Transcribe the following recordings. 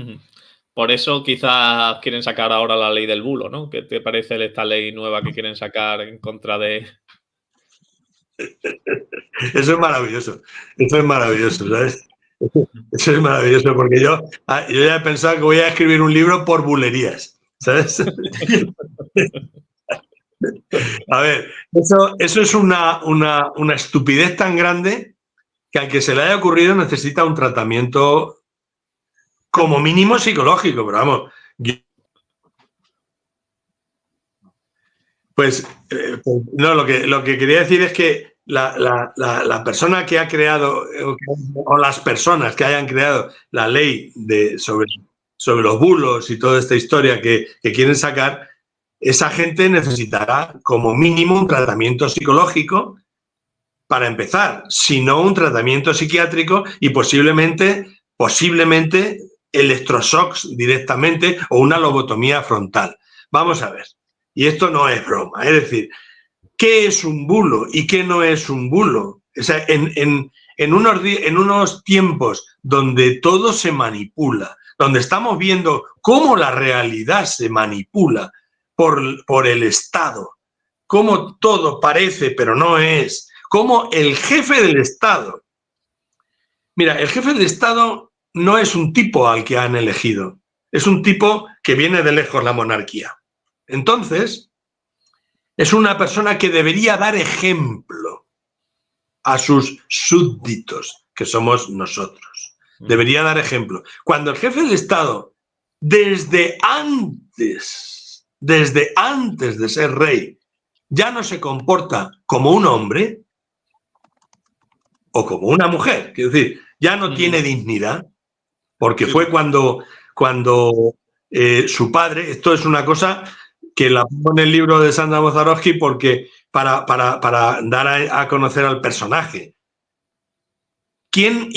Ujú. Por eso quizás quieren sacar ahora la ley del bulo, ¿no? ¿Qué te parece esta ley nueva que quieren sacar en contra de? Eso es maravilloso, ¿sabes? Eso es maravilloso porque yo ya he pensado que voy a escribir un libro por bulerías, ¿sabes? A ver, eso es una estupidez tan grande que al que se le haya ocurrido necesita un tratamiento como mínimo psicológico, pero vamos, pues no, lo que quería decir es que la persona que ha creado, o las personas que hayan creado la ley sobre los bulos y toda esta historia que quieren sacar, esa gente necesitará como mínimo un tratamiento psicológico para empezar, si no un tratamiento psiquiátrico y posiblemente electroshocks directamente o una lobotomía frontal. Vamos a ver. Y esto no es broma. Es decir, ¿qué es un bulo y qué no es un bulo? O sea, en unos tiempos donde todo se manipula, donde estamos viendo cómo la realidad se manipula por el Estado, cómo todo parece pero no es, cómo el jefe del Estado, mira, el jefe del Estado no es un tipo al que han elegido, es un tipo que viene de lejos la monarquía. Entonces, es una persona que debería dar ejemplo a sus súbditos, que somos nosotros. Debería dar ejemplo. Cuando el jefe del Estado, desde antes de ser rey, ya no se comporta como un hombre o como una mujer, quiero decir, ya no tiene dignidad, porque fue cuando su padre, esto es una cosa que la pongo en el libro de Sandra Mozarovsky porque para dar a conocer al personaje. ¿Quién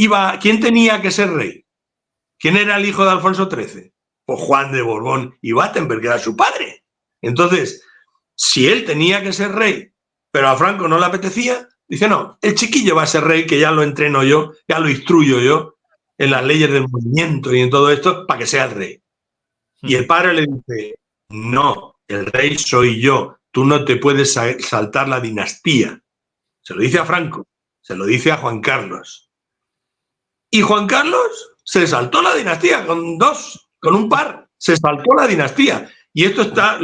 tenía que ser rey? ¿Quién era el hijo de Alfonso XIII? Pues Juan de Borbón y Battenberg, que era su padre. Entonces, si él tenía que ser rey, pero a Franco no le apetecía, dice, no, el chiquillo va a ser rey, que ya lo entreno yo, ya lo instruyo yo en las leyes del movimiento y en todo esto, para que sea el rey. Y el padre le dice, no, el rey soy yo, tú no te puedes saltar la dinastía. Se lo dice a Franco, se lo dice a Juan Carlos. Y Juan Carlos se saltó la dinastía con un par, se saltó la dinastía. Y esto está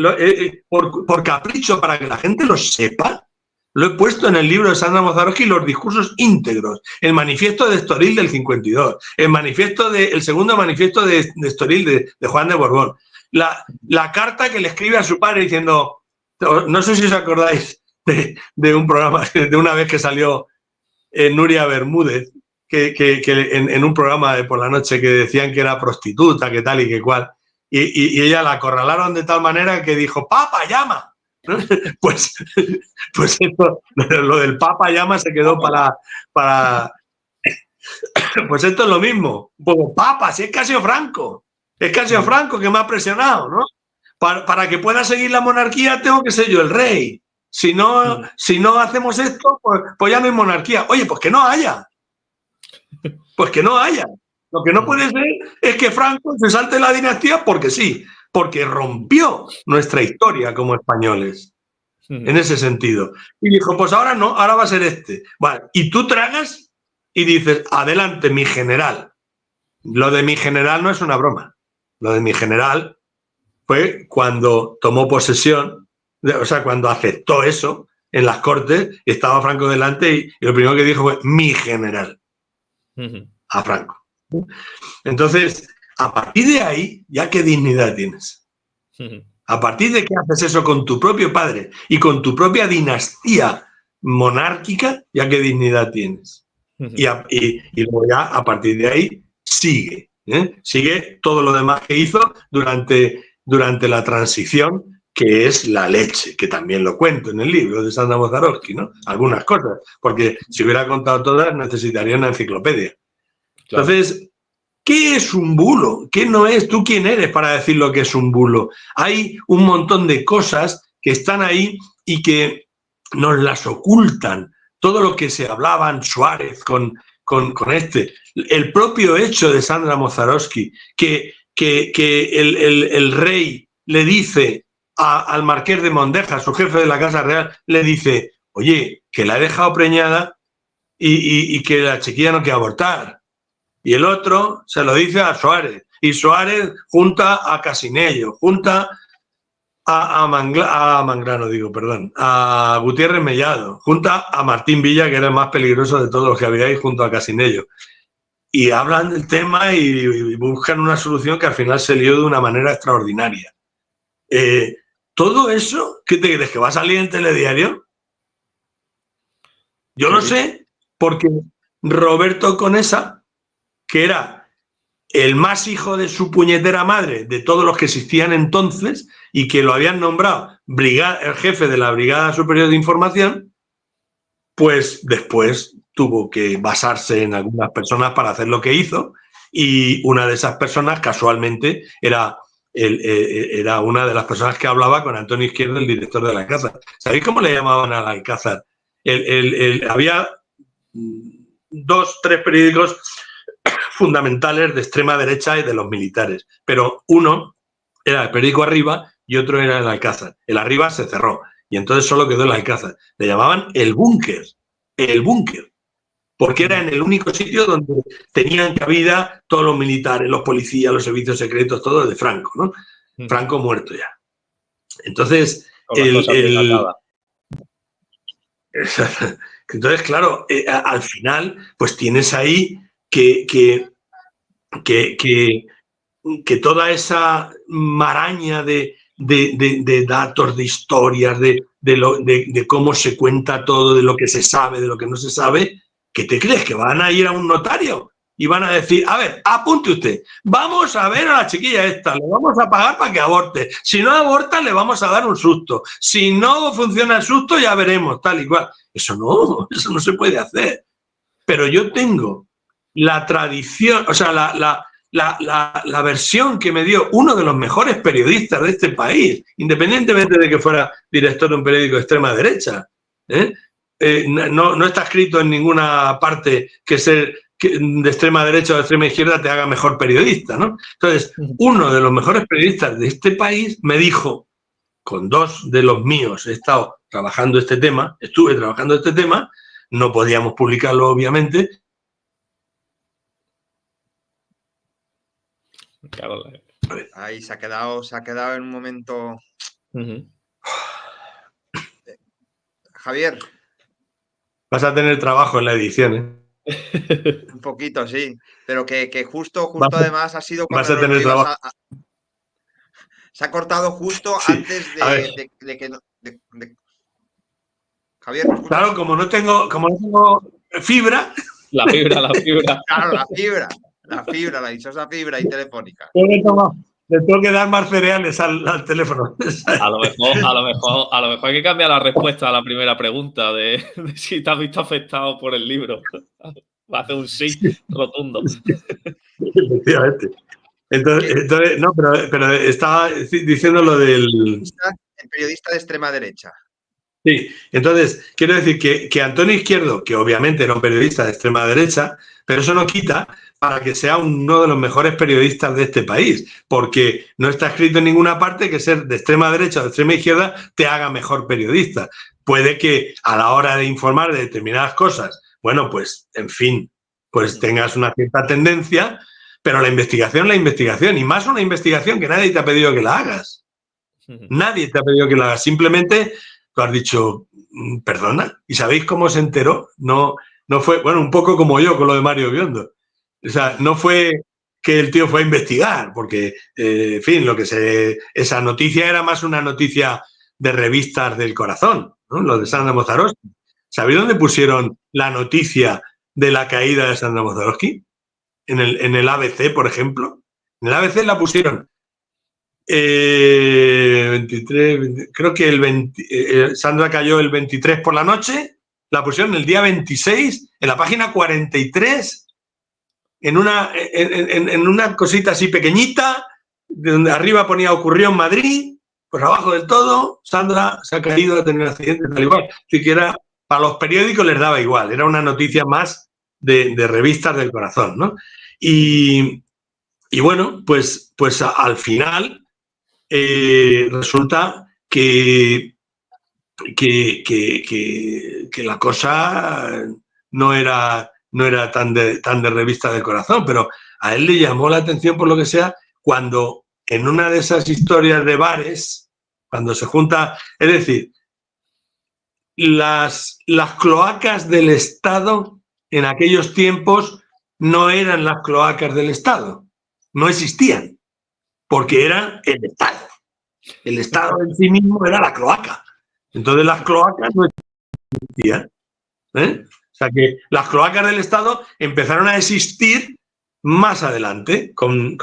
por capricho, para que la gente lo sepa. Lo he puesto en el libro de Sandra Mozarovsky, los discursos íntegros, el manifiesto de Estoril del 52, el segundo manifiesto de Estoril de Juan de Borbón, la carta que le escribe a su padre diciendo, no sé si os acordáis de un programa, de una vez que salió Nuria Bermúdez, que en un programa de por la noche, que decían que era prostituta, que tal y que cual, y ella la acorralaron de tal manera que dijo, ¡Papa, llama! Pues esto, lo del Papa llama se quedó para pues esto es lo mismo. Pues, Papa, si es que ha sido Franco, que me ha presionado, ¿no? Para que pueda seguir la monarquía tengo que ser yo el rey. Si no hacemos esto, pues ya no hay monarquía. Oye, pues que no haya. Pues que no haya. Lo que no puede ser es que Franco se salte la dinastía porque sí, porque rompió nuestra historia como españoles. En ese sentido. Y dijo, pues ahora no, ahora va a ser este. Vale, y tú tragas y dices, adelante, mi general. Lo de mi general no es una broma. Lo de mi general fue cuando tomó posesión, o sea, cuando aceptó eso en las Cortes, y estaba Franco delante y lo primero que dijo fue, mi general, a Franco. Entonces, a partir de ahí, ¿ya qué dignidad tienes? A partir de que haces eso con tu propio padre y con tu propia dinastía monárquica, ¿ya qué dignidad tienes? Y luego ya, a partir de ahí, sigue. Sigue todo lo demás que hizo durante la transición, que es la leche, que también lo cuento en el libro de Sandra Mozarovsky, ¿no? Algunas cosas, porque si hubiera contado todas necesitaría una enciclopedia. Claro. Entonces, ¿qué es un bulo? ¿Qué no es? ¿Tú quién eres para decir lo que es un bulo? Hay un montón de cosas que están ahí y que nos las ocultan. Todo lo que se hablaba en Suárez con este. El propio hecho de Sandra Mozarovsky, que que el rey le dice al marqués de Mondeja, su jefe de la Casa Real, le dice, oye, que la he dejado preñada y que la chiquilla no quiere abortar. Y el otro se lo dice a Suárez. Y Suárez junta a Casinello, junta a Gutiérrez Mellado, junta a Martín Villa, que era el más peligroso de todos los que había ahí, junto a Casinello. Y hablan del tema y buscan una solución que al final se lió de una manera extraordinaria. Todo eso, ¿qué te crees? ¿Que va a salir en Telediario? Yo lo sé porque Roberto Conesa, que era el más hijo de su puñetera madre de todos los que existían entonces y que lo habían nombrado el jefe de la Brigada Superior de Información, pues después tuvo que basarse en algunas personas para hacer lo que hizo, y una de esas personas casualmente era una de las personas que hablaba con Antonio Izquierdo, el director de la Alcázar. ¿Sabéis cómo le llamaban al Alcázar? Había 2, 3 periódicos fundamentales de extrema derecha y de los militares, pero uno era el periódico Arriba y otro era el Alcázar. El Arriba se cerró y entonces solo quedó el Alcázar. Le llamaban el búnker, porque era en el único sitio donde tenían cabida todos los militares, los policías, los servicios secretos, todo de Franco, ¿no? Franco muerto ya. Entonces, entonces, claro, al final, pues tienes ahí que toda esa maraña de datos, de historias, de cómo se cuenta todo, de lo que se sabe, de lo que no se sabe, ¿qué te crees? ¿Que van a ir a un notario y van a decir, a ver, apunte usted, vamos a ver a la chiquilla esta, le vamos a pagar para que aborte, si no aborta le vamos a dar un susto, si no funciona el susto ya veremos, tal y cual? Eso no se puede hacer. Pero yo tengo la tradición, o sea, la versión que me dio uno de los mejores periodistas de este país, independientemente de que fuera director de un periódico de extrema derecha. No está escrito en ninguna parte que ser de extrema derecha o de extrema izquierda te haga mejor periodista, ¿no? Entonces, uno de los mejores periodistas de este país me dijo, con 2 de los míos estuve trabajando este tema, no podíamos publicarlo, obviamente. Ahí se ha quedado en un momento. Javier. Vas a tener trabajo en la edición, ¿eh? Un poquito, sí. Pero que justo además ha sido cuando vas a tener trabajo. Se ha cortado justo antes de que Javier, ¿me escuchas? Claro, como no tengo fibra. La fibra. Claro, la dichosa fibra y telefónica. Le tengo que dar más cereales al teléfono. A lo mejor hay que cambiar la respuesta a la primera pregunta de si te has visto afectado por el libro. Va a hacer un sí rotundo. Efectivamente. Entonces no, pero estaba diciendo lo del... El periodista de extrema derecha. Sí, entonces quiero decir que Antonio Izquierdo, que obviamente era un periodista de extrema derecha, pero eso no quita para que sea uno de los mejores periodistas de este país, porque no está escrito en ninguna parte que ser de extrema derecha o de extrema izquierda te haga mejor periodista. Puede que a la hora de informar de determinadas cosas, bueno, pues, en fin, pues tengas una cierta tendencia, pero la investigación, y más una investigación que nadie te ha pedido que la hagas. Nadie te ha pedido que la hagas, simplemente tú has dicho, perdona, ¿y sabéis cómo se enteró? No fue, bueno, un poco como yo con lo de Mario Biondo. O sea, no fue que el tío fue a investigar, porque, en fin, esa noticia era más una noticia de revistas del corazón, ¿no? Lo de Sandra Mozarovsky. ¿Sabéis dónde pusieron la noticia de la caída de Sandra Mozarovsky? En el ABC, por ejemplo. En el ABC la pusieron 23, creo que Sandra cayó el 23 por la noche, la pusieron el día 26, en la página 43, en una cosita así pequeñita, donde arriba ponía ocurrió en Madrid, pues abajo del todo, Sandra se ha caído, ha tenido un accidente, tal igual. Así que para los periódicos les daba igual, era una noticia más de revistas del corazón, ¿no? Y Y bueno, pues al final resulta que la cosa no era tan de revista de corazón, pero a él le llamó la atención, por lo que sea, cuando en una de esas historias de bares, cuando se junta, es decir, las cloacas del Estado en aquellos tiempos no eran las cloacas del Estado, no existían, porque eran el Estado. El Estado en sí mismo era la cloaca. Entonces las cloacas no existían. ¿Eh? O sea que las cloacas del Estado empezaron a existir más adelante, con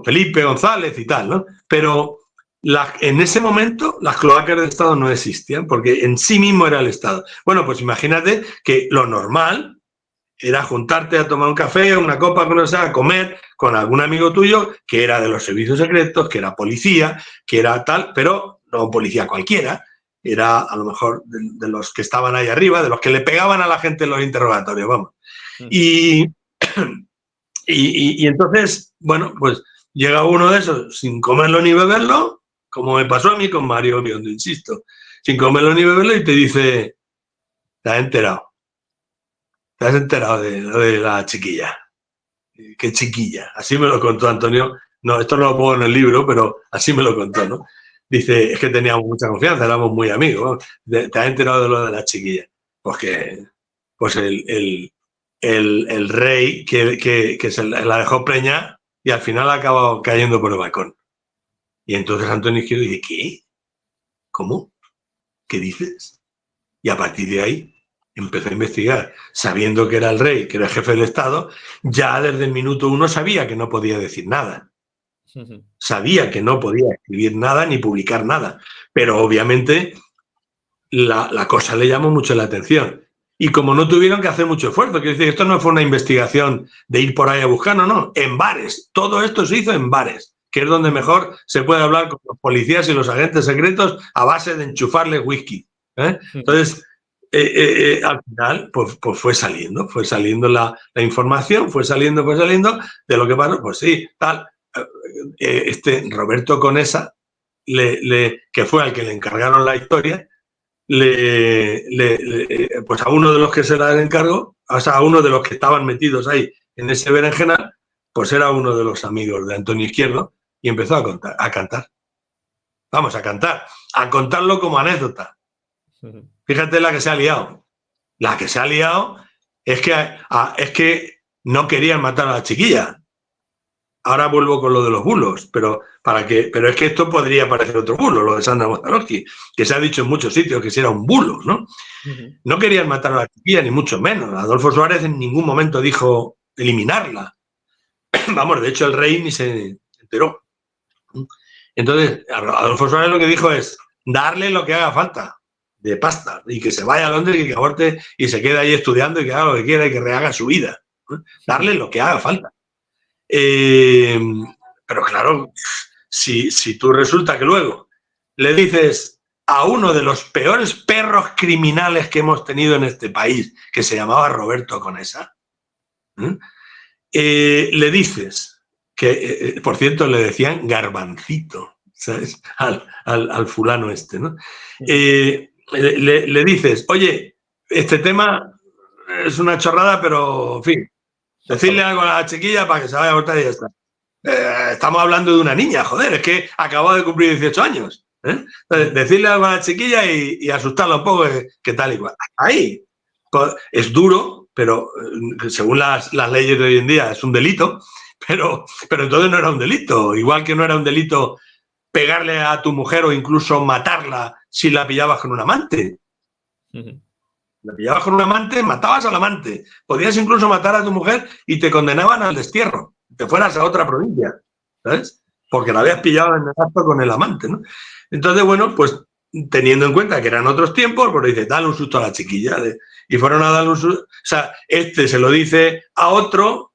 Felipe González y tal, ¿no? Pero en ese momento las cloacas del Estado no existían, porque en sí mismo era el Estado. Bueno, pues imagínate que lo normal era juntarte a tomar un café, una copa, a comer con algún amigo tuyo que era de los servicios secretos, que era policía, que era tal, pero no policía cualquiera, era a lo mejor de los que estaban ahí arriba, de los que le pegaban a la gente en los interrogatorios, vamos. Y entonces, bueno, pues llega uno de esos sin comerlo ni beberlo, como me pasó a mí con Mario Biondo, insisto, sin comerlo ni beberlo, y te dice, ¿te has enterado? ¿Te has enterado de la chiquilla? ¿Qué chiquilla? Así me lo contó Antonio. No, esto no lo pongo en el libro, pero así me lo contó, ¿no? Dice, es que teníamos mucha confianza, éramos muy amigos. ¿Te has enterado de lo de la chiquilla? Pues el rey que se la dejó preñar y al final ha acabado cayendo por el balcón. Y entonces Antonio Izquierdo dice, ¿qué? ¿Cómo? ¿Qué dices? Y a partir de ahí empezó a investigar, sabiendo que era el rey, que era el jefe del Estado, ya desde el minuto 1 sabía que no podía decir nada. Sabía que no podía escribir nada ni publicar nada, pero obviamente la cosa le llamó mucho la atención. Y como no tuvieron que hacer mucho esfuerzo, quiero decir, esto no fue una investigación de ir por ahí a buscar, no, en bares. Todo esto se hizo en bares, que es donde mejor se puede hablar con los policías y los agentes secretos a base de enchufarles whisky. Entonces, al final, pues fue saliendo la información, fue saliendo de lo que pasó, pues sí, tal. Roberto Conesa, que fue al que le encargaron la historia, pues a uno de los que se da el encargo, o sea, a uno de los que estaban metidos ahí en ese berenjenal, pues era uno de los amigos de Antonio Izquierdo y empezó a cantar. Vamos, a contarlo como anécdota. Fíjate la que se ha liado. La que se ha liado es que no querían matar a la chiquilla. Ahora vuelvo con lo de los bulos, pero es que esto podría parecer otro bulo, lo de Sandra Mozdorowsky, que se ha dicho en muchos sitios que si era un bulo, ¿no? No querían matar a la chiquilla, ni mucho menos. Adolfo Suárez en ningún momento dijo eliminarla. Vamos, de hecho el rey ni se enteró. Entonces, Adolfo Suárez lo que dijo es darle lo que haga falta de pasta y que se vaya a Londres y que aborte y se quede ahí estudiando y que haga lo que quiera y que rehaga su vida. Darle lo que haga falta. Pero claro, si tú resulta que luego le dices a uno de los peores perros criminales que hemos tenido en este país, que se llamaba Roberto Conesa, le dices que, por cierto, le decían garbancito, ¿sabes? Al fulano este, ¿no? Le dices, oye, este tema es una chorrada, pero, en fin, decirle algo a la chiquilla para que se vaya a abortar y ya está. Estamos hablando de una niña, joder, es que acabó de cumplir 18 años. Entonces, decirle algo a la chiquilla y asustarla un poco, que tal y cual. Ahí es duro, pero según las leyes de hoy en día es un delito, pero entonces no era un delito. Igual que no era un delito pegarle a tu mujer o incluso matarla si la pillabas con un amante. La pillabas con un amante, matabas al amante. Podías incluso matar a tu mujer y te condenaban al destierro. Te fueras a otra provincia, ¿sabes? Porque la habías pillado en el acto con el amante, ¿no? Entonces, bueno, pues teniendo en cuenta que eran otros tiempos, pues dice, dale un susto a la chiquilla. Y fueron a darle un susto. O sea, este se lo dice a otro,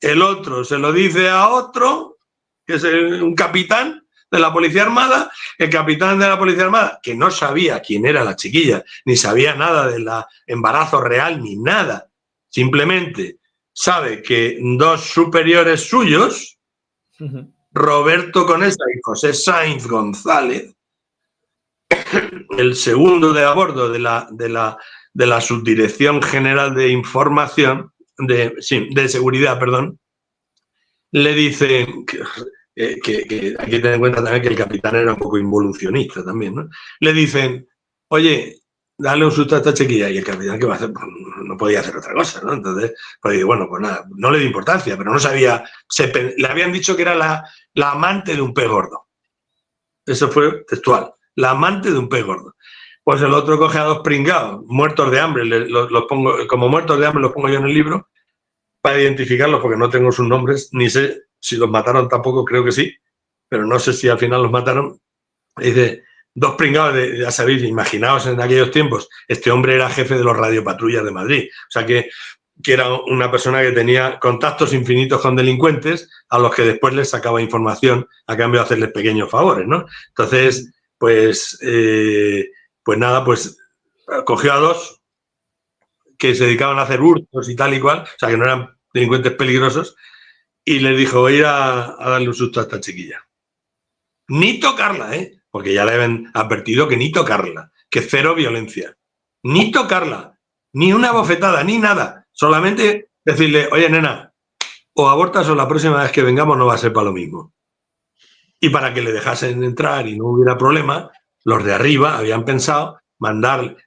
el otro se lo dice a otro, que es un capitán de la Policía Armada, el capitán de la Policía Armada, que no sabía quién era la chiquilla, ni sabía nada del embarazo real, ni nada. Simplemente sabe que dos superiores suyos, Roberto Conesa y José Sainz González, el segundo de a bordo de la Subdirección General de Información, de Seguridad, perdón, le dicen que hay que tener en cuenta también que el capitán era un poco involucionista también, ¿no? Le dicen, oye, dale un susto a esta chiquilla, y el capitán, ¿qué va a hacer? Pues no podía hacer otra cosa, ¿no? Entonces, pues bueno, pues nada, no le di importancia, pero no sabía, le habían dicho que era la amante de un pez gordo. Eso fue textual, la amante de un pez gordo. Pues el otro coge a dos pringados, muertos de hambre, los pongo, como muertos de hambre los pongo yo en el libro, para identificarlos, porque no tengo sus nombres, ni sé si los mataron tampoco, creo que sí, pero no sé si al final los mataron. Dice, dos pringados, ya sabéis, imaginaos en aquellos tiempos, este hombre era jefe de los radiopatrullas de Madrid, o sea que era una persona que tenía contactos infinitos con delincuentes a los que después les sacaba información a cambio de hacerles pequeños favores, ¿no? Entonces, pues nada, pues cogió a dos que se dedicaban a hacer hurtos y tal y cual, o sea, que no eran delincuentes peligrosos, y les dijo, voy a ir a darle un susto a esta chiquilla. Ni tocarla, porque ya le habían advertido que ni tocarla, que cero violencia. Ni tocarla, ni una bofetada, ni nada. Solamente decirle, oye, nena, o abortas o la próxima vez que vengamos no va a ser para lo mismo. Y para que le dejasen entrar y no hubiera problema, los de arriba habían pensado mandar,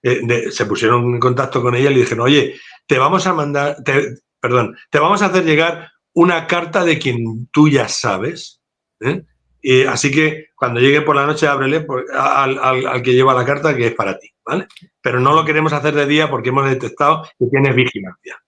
se pusieron en contacto con ella y le dijeron, oye, te vamos a mandar, te vamos a hacer llegar una carta de quien tú ya sabes, y así que cuando llegue por la noche ábrele al que lleva la carta, que es para ti, ¿vale? Pero no lo queremos hacer de día porque hemos detectado que tienes vigilancia.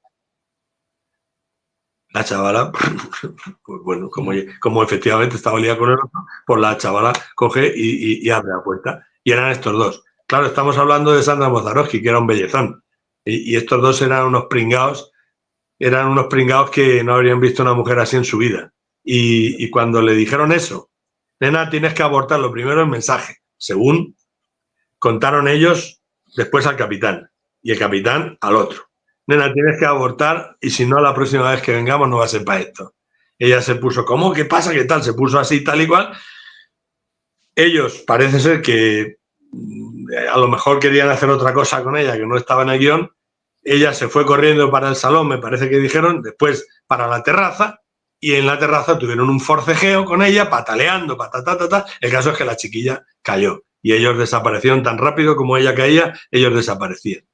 La chavala, pues bueno, como efectivamente estaba liada con el otro, pues la chavala coge y abre la puerta. Y eran estos dos. Claro, estamos hablando de Sandra Mozarovsky, que era un bellezón. Y estos dos eran unos pringados que no habrían visto una mujer así en su vida. Y cuando le dijeron eso, nena, tienes que abortar lo primero el mensaje, según contaron ellos después al capitán, y el capitán al otro. Nena, tienes que abortar y si no, la próxima vez que vengamos no va a ser para esto. Ella se puso, ¿cómo? ¿Qué pasa? ¿Qué tal? Se puso así, tal y cual. Ellos parece ser que a lo mejor querían hacer otra cosa con ella que no estaba en el guión. Ella se fue corriendo para el salón, me parece que dijeron, después para la terraza, y en la terraza tuvieron un forcejeo con ella, pataleando, patatata. El caso es que la chiquilla cayó y ellos desaparecieron tan rápido como ella caía, ellos desaparecían.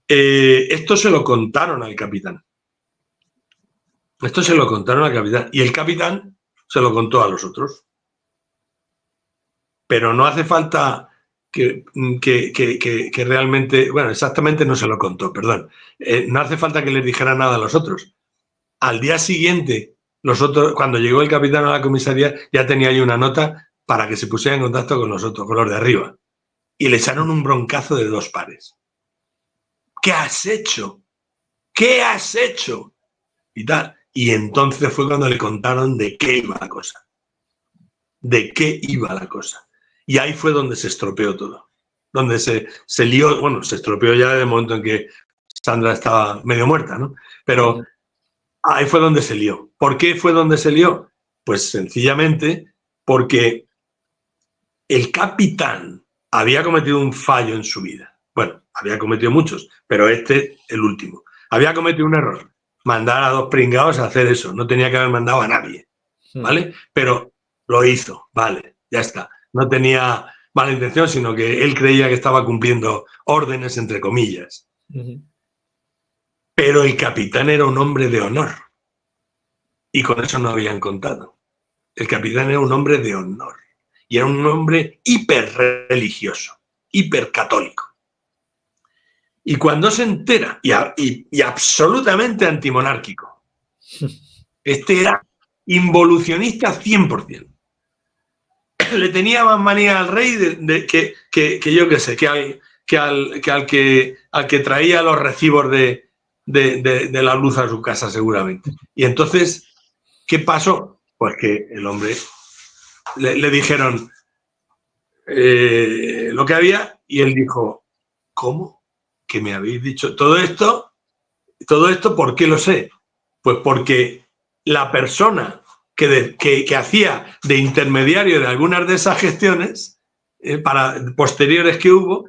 Esto se lo contaron al capitán. Y el capitán se lo contó a los otros. Pero no hace falta que realmente, bueno, exactamente no se lo contó, perdón. No hace falta que les dijera nada a los otros. Al día siguiente, los otros, cuando llegó el capitán a la comisaría, ya tenía ahí una nota para que se pusiera en contacto con nosotros, con los de arriba. Y le echaron un broncazo de 2 pares. ¿Qué has hecho? ¿Qué has hecho? Y tal. Y entonces fue cuando le contaron de qué iba la cosa. De qué iba la cosa. Y ahí fue donde se estropeó todo. Donde se lió, bueno, se estropeó ya desde el momento en que Sandra estaba medio muerta, ¿no? Pero ahí fue donde se lió. ¿Por qué fue donde se lió? Pues sencillamente porque el capitán había cometido un fallo en su vida. Bueno, había cometido muchos, pero este, el último. Había cometido un error. Mandar a 2 pringados a hacer eso. No tenía que haber mandado a nadie, ¿vale? Pero lo hizo, vale, ya está. No tenía mala intención, sino que él creía que estaba cumpliendo órdenes, entre comillas. Pero el capitán era un hombre de honor. Y con eso no habían contado. El capitán era un hombre de honor. Y era un hombre hiperreligioso, hipercatólico. Y cuando se entera, y absolutamente antimonárquico, este era involucionista 100%. Le tenía más manía al rey que yo qué sé, al que traía los recibos de la luz a su casa seguramente. Y entonces, ¿qué pasó? Pues que el hombre le dijeron lo que había y él dijo, ¿cómo? ¿Que me habéis dicho todo esto? ¿Todo esto por qué lo sé? Pues porque la persona que hacía de intermediario de algunas de esas gestiones posteriores que hubo,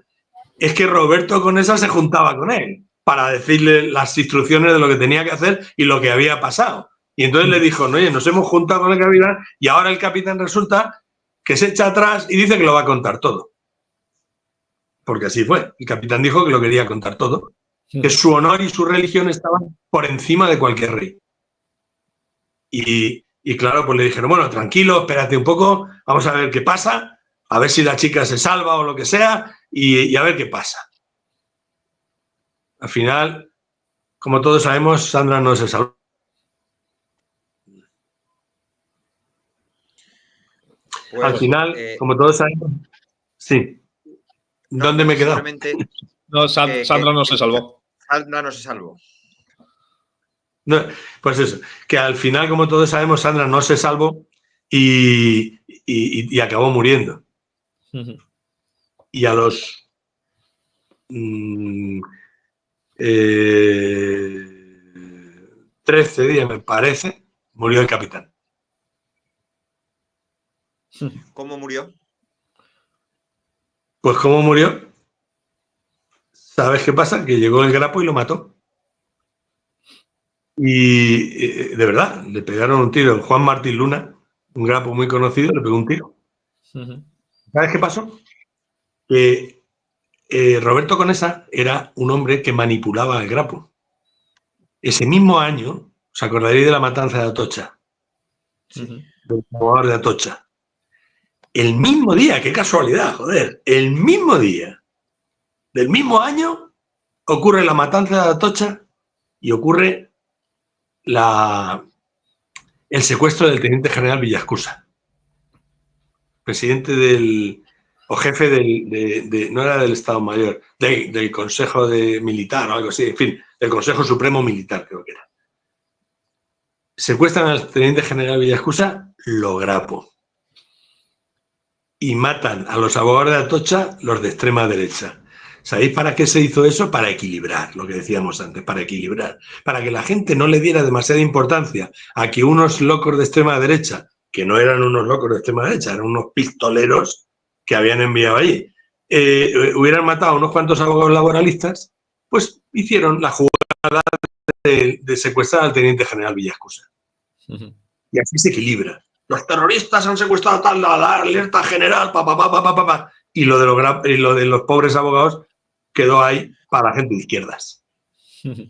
es que Roberto Conesa se juntaba con él para decirle las instrucciones de lo que tenía que hacer y lo que había pasado. Y entonces le dijo, oye, nos hemos juntado con el capitán y ahora el capitán resulta que se echa atrás y dice que lo va a contar todo. Porque así fue. El capitán dijo que lo quería contar todo. Que su honor y su religión estaban por encima de cualquier rey. Y claro, pues le dijeron, bueno, tranquilo, espérate un poco, vamos a ver qué pasa, a ver si la chica se salva o lo que sea, y a ver qué pasa. Al final, como todos sabemos, Sandra no se salvó. Pues, al final, como todos sabemos, sí. ¿Dónde me he quedado? No, Sandra no se salvó. Sandra no se salvó. No, pues eso, que al final, como todos sabemos, Sandra no se salvó y acabó muriendo. Y a los 13 días, me parece, murió el capitán. ¿Cómo murió? Pues ¿cómo murió? ¿Sabes qué pasa? Que llegó el grapo y lo mató. Y de verdad, le pegaron un tiro. Juan Martín Luna, un grapo muy conocido, le pegó un tiro. ¿Sabes qué pasó? Que Roberto Conesa era un hombre que manipulaba al grapo. Ese mismo año, os acordaréis de la matanza de Atocha, del jugador de Atocha. El mismo día, qué casualidad, joder, el mismo día del mismo año ocurre la matanza de Atocha y ocurre el secuestro del teniente general Villascusa, presidente o jefe no era del Estado Mayor, del Consejo Militar o algo así, en fin, del Consejo Supremo Militar, creo que era. Secuestran al teniente general Villascusa, lo grapo. Y matan a los abogados de Atocha, los de extrema derecha. ¿Sabéis para qué se hizo eso? Para equilibrar, lo que decíamos antes, para equilibrar. Para que la gente no le diera demasiada importancia a que unos locos de extrema derecha, que no eran unos locos de extrema derecha, eran unos pistoleros que habían enviado allí, hubieran matado a unos cuantos abogados laboralistas, pues hicieron la jugada de secuestrar al teniente general Villascusa. Y así se equilibra. Los terroristas han secuestrado tal, la alerta general, y lo de los pobres abogados quedó ahí para la gente de izquierdas.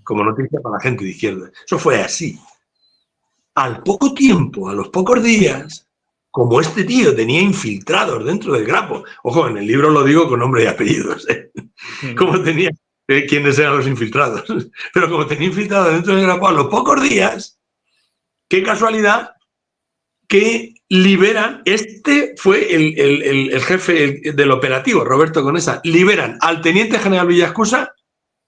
Como noticia para la gente de izquierdas. Eso fue así. Al poco tiempo, a los pocos días, como este tío tenía infiltrados dentro del grapo, ojo, en el libro lo digo con nombre y apellidos, como tenía, quiénes eran los infiltrados, pero como tenía infiltrados dentro del grapo, a los pocos días, qué casualidad, que liberan, fue el jefe del operativo, Roberto Conesa, liberan al teniente general Villascusa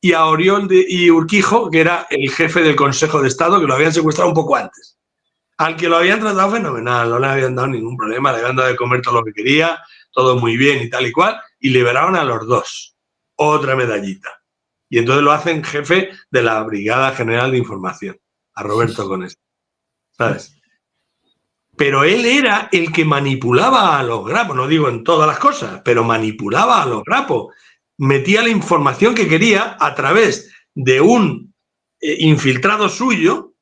y a Oriol y Urquijo, que era el jefe del Consejo de Estado, que lo habían secuestrado un poco antes. Al que lo habían tratado fenomenal, no le habían dado ningún problema, le habían dado de comer todo lo que quería, todo muy bien y tal y cual, y liberaron a los dos. Otra medallita. Y entonces lo hacen jefe de la Brigada General de Información, a Roberto Conesa. ¿Sabes? Pero él era el que manipulaba a los grapos, no digo en todas las cosas, pero manipulaba a los grapos. Metía la información que quería a través de un infiltrado suyo,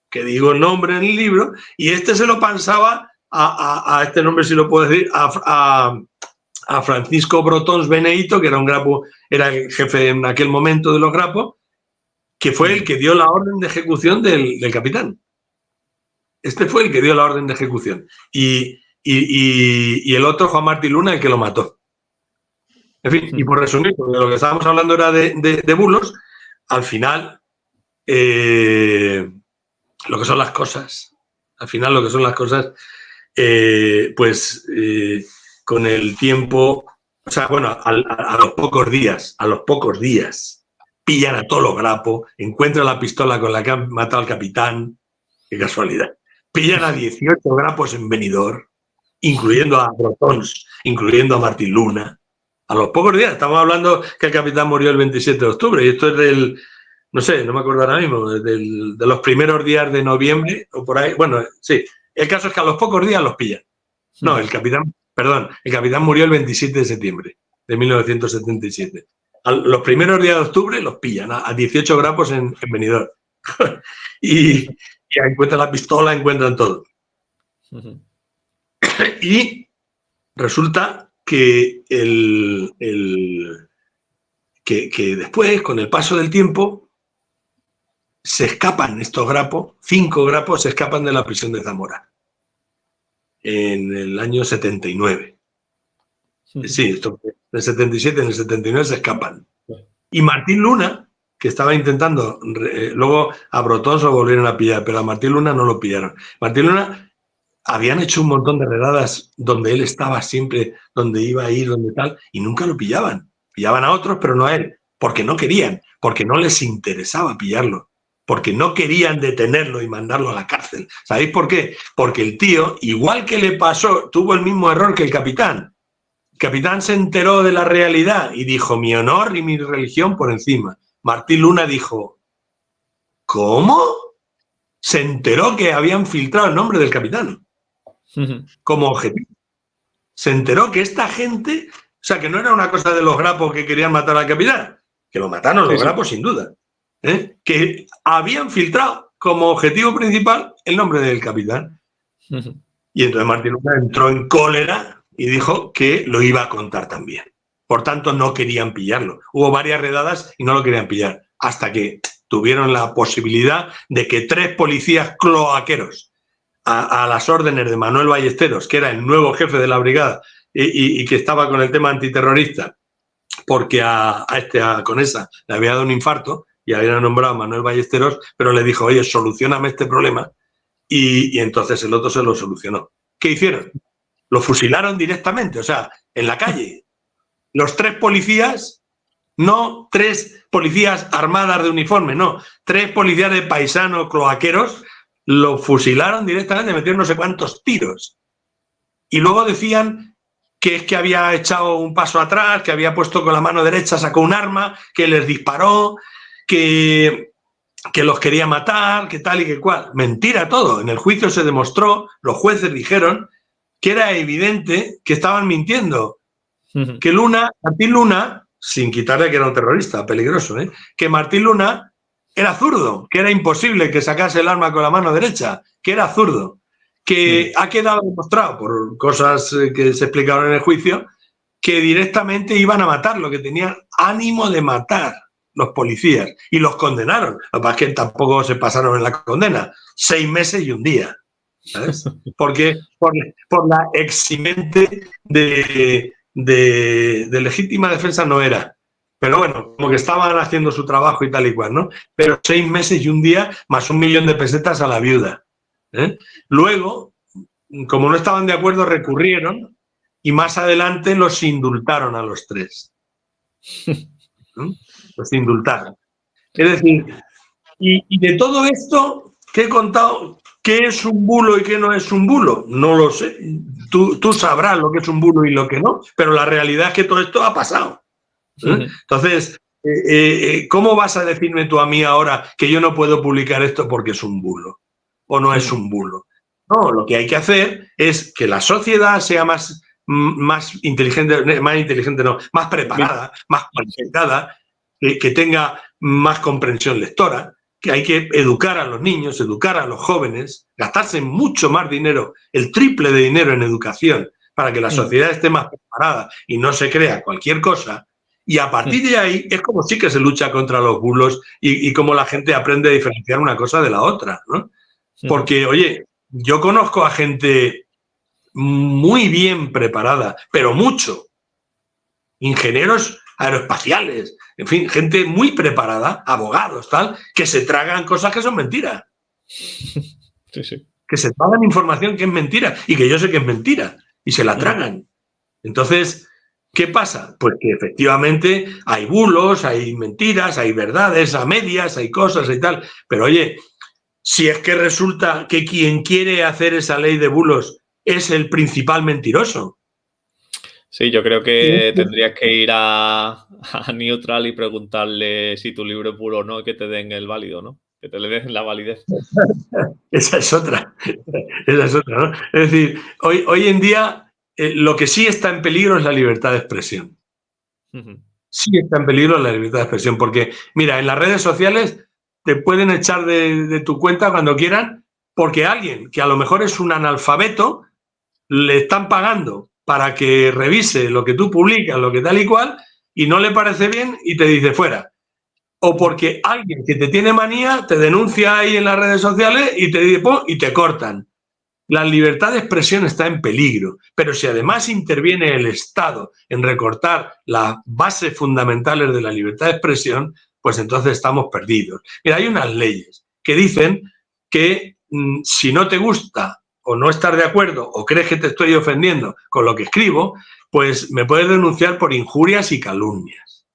que digo el nombre en el libro, y este se lo pasaba a este nombre, si lo puedo decir, a Francisco Brotons Beneito, que era un grapo, era el jefe en aquel momento de los grapos, que fue el que dio la orden de ejecución del capitán. Este fue el que dio la orden de ejecución. Y el otro, Juan Martín Luna, el que lo mató. En fin, y por resumir, porque lo que estábamos hablando era de bulos, al final, lo que son las cosas, con el tiempo, o sea, bueno, a los pocos días, pillan a todos los grapos, encuentran la pistola con la que han matado al capitán, qué casualidad. Pillan a 18 grapos en Benidorm, incluyendo a Brotons, incluyendo a Martín Luna. A los pocos días, estamos hablando que el capitán murió el 27 de octubre, y esto es no sé, no me acuerdo ahora mismo, de los primeros días de noviembre o por ahí. Bueno, sí, el caso es que a los pocos días los pillan. No, el capitán murió el 27 de septiembre de 1977. A los primeros días de octubre los pillan a 18 grapos en Benidorm. y encuentran la pistola, encuentran todo. Y resulta que que después, con el paso del tiempo, se escapan estos grapos, 5 grapos se escapan de la prisión de Zamora en el año 79. Sí, esto, en el 77, en el 79 se escapan. Y Martín Luna, que estaba intentando, luego a Brotón se lo volvieron a pillar, pero a Martín Luna no lo pillaron. Martín Luna habían hecho un montón de redadas donde él estaba siempre, donde iba a ir, donde tal, y nunca lo pillaban. Pillaban a otros, pero no a él, porque no querían, porque no les interesaba pillarlo, porque no querían detenerlo y mandarlo a la cárcel. ¿Sabéis por qué? Porque el tío, igual que le pasó, tuvo el mismo error que el capitán. El capitán se enteró de la realidad y dijo, mi honor y mi religión por encima. Martín Luna dijo, ¿cómo? Se enteró que habían filtrado el nombre del capitán como objetivo. Se enteró que esta gente, o sea, que no era una cosa de los grapos que querían matar al capitán, que lo mataron los grapos sin duda, que habían filtrado como objetivo principal el nombre del capitán. Y entonces Martín Luna entró en cólera y dijo que lo iba a contar también. Por tanto, no querían pillarlo. Hubo varias redadas y no lo querían pillar, hasta que tuvieron la posibilidad de que 3 policías cloaqueros a las órdenes de Manuel Ballesteros, que era el nuevo jefe de la brigada y que estaba con el tema antiterrorista, porque a Conesa le había dado un infarto y había nombrado a Manuel Ballesteros, pero le dijo, oye, solucioname este problema, y entonces el otro se lo solucionó. ¿Qué hicieron? Lo fusilaron directamente, o sea, en la calle. Los 3 policías, no 3 policías armadas de uniforme, no, 3 policías de paisanos cloaqueros, lo fusilaron directamente, metieron no sé cuántos tiros. Y luego decían que es que había echado un paso atrás, que había puesto con la mano derecha, sacó un arma, que les disparó, que los quería matar, que tal y que cual. Mentira todo. En el juicio se demostró, los jueces dijeron que era evidente que estaban mintiendo. Que Martín Luna, sin quitarle que era un terrorista peligroso, que Martín Luna era zurdo, que era imposible que sacase el arma con la mano derecha, que era zurdo, que ha quedado demostrado por cosas que se explicaron en el juicio, que directamente iban a matarlo, que tenían ánimo de matar los policías y los condenaron. Lo que pasa es que tampoco se pasaron en la condena, 6 meses y 1 día, ¿sabes? Porque por la eximente de legítima defensa no era. Pero bueno, como que estaban haciendo su trabajo y tal y cual, ¿no? Pero 6 meses y 1 día más 1 millón de pesetas a la viuda. Luego, como no estaban de acuerdo, recurrieron y más adelante los indultaron a los 3. Los indultaron. Es decir, y de todo esto que he contado, ¿qué es un bulo y qué no es un bulo? No lo sé. Tú sabrás lo que es un bulo y lo que no, pero la realidad es que todo esto ha pasado. Entonces, ¿cómo vas a decirme tú a mí ahora que yo no puedo publicar esto porque es un bulo o no es un bulo? No, lo que hay que hacer es que la sociedad sea más inteligente, más preparada, más cualificada, que tenga más comprensión lectora, que hay que educar a los niños, educar a los jóvenes, gastarse mucho más dinero, el triple de dinero en educación, para que la sociedad esté más preparada y no se crea cualquier cosa. Y a partir de ahí es como sí que se lucha contra los bulos y cómo la gente aprende a diferenciar una cosa de la otra, ¿no? Porque, oye, yo conozco a gente muy bien preparada, pero mucho. Ingenieros aeroespaciales, en fin, gente muy preparada, abogados, tal, que se tragan cosas que son mentiras. Sí. Que se tragan información que es mentira y que yo sé que es mentira y se la tragan. Entonces, ¿qué pasa? Pues que efectivamente hay bulos, hay mentiras, hay verdades a medias, hay cosas y tal. Pero oye, si es que resulta que quien quiere hacer esa ley de bulos es el principal mentiroso. Sí, yo creo que tendrías que ir a Neutral y preguntarle si tu libro es puro o no y que te den el válido, ¿no? Que te le den la validez. Esa es otra. Esa es otra, ¿no? Es decir, hoy en día lo que sí está en peligro es la libertad de expresión. Sí está en peligro la libertad de expresión, porque, mira, en las redes sociales te pueden echar de tu cuenta cuando quieran, porque alguien que a lo mejor es un analfabeto, le están pagando para que revise lo que tú publicas, lo que tal y cual, y no le parece bien y te dice fuera. O porque alguien que te tiene manía te denuncia ahí en las redes sociales y te dice, ¡pum!, y te cortan. La libertad de expresión está en peligro, pero si además interviene el Estado en recortar las bases fundamentales de la libertad de expresión, pues entonces estamos perdidos. Mira, hay unas leyes que dicen que si no te gusta o no estás de acuerdo o crees que te estoy ofendiendo con lo que escribo, pues me puedes denunciar por injurias y calumnias.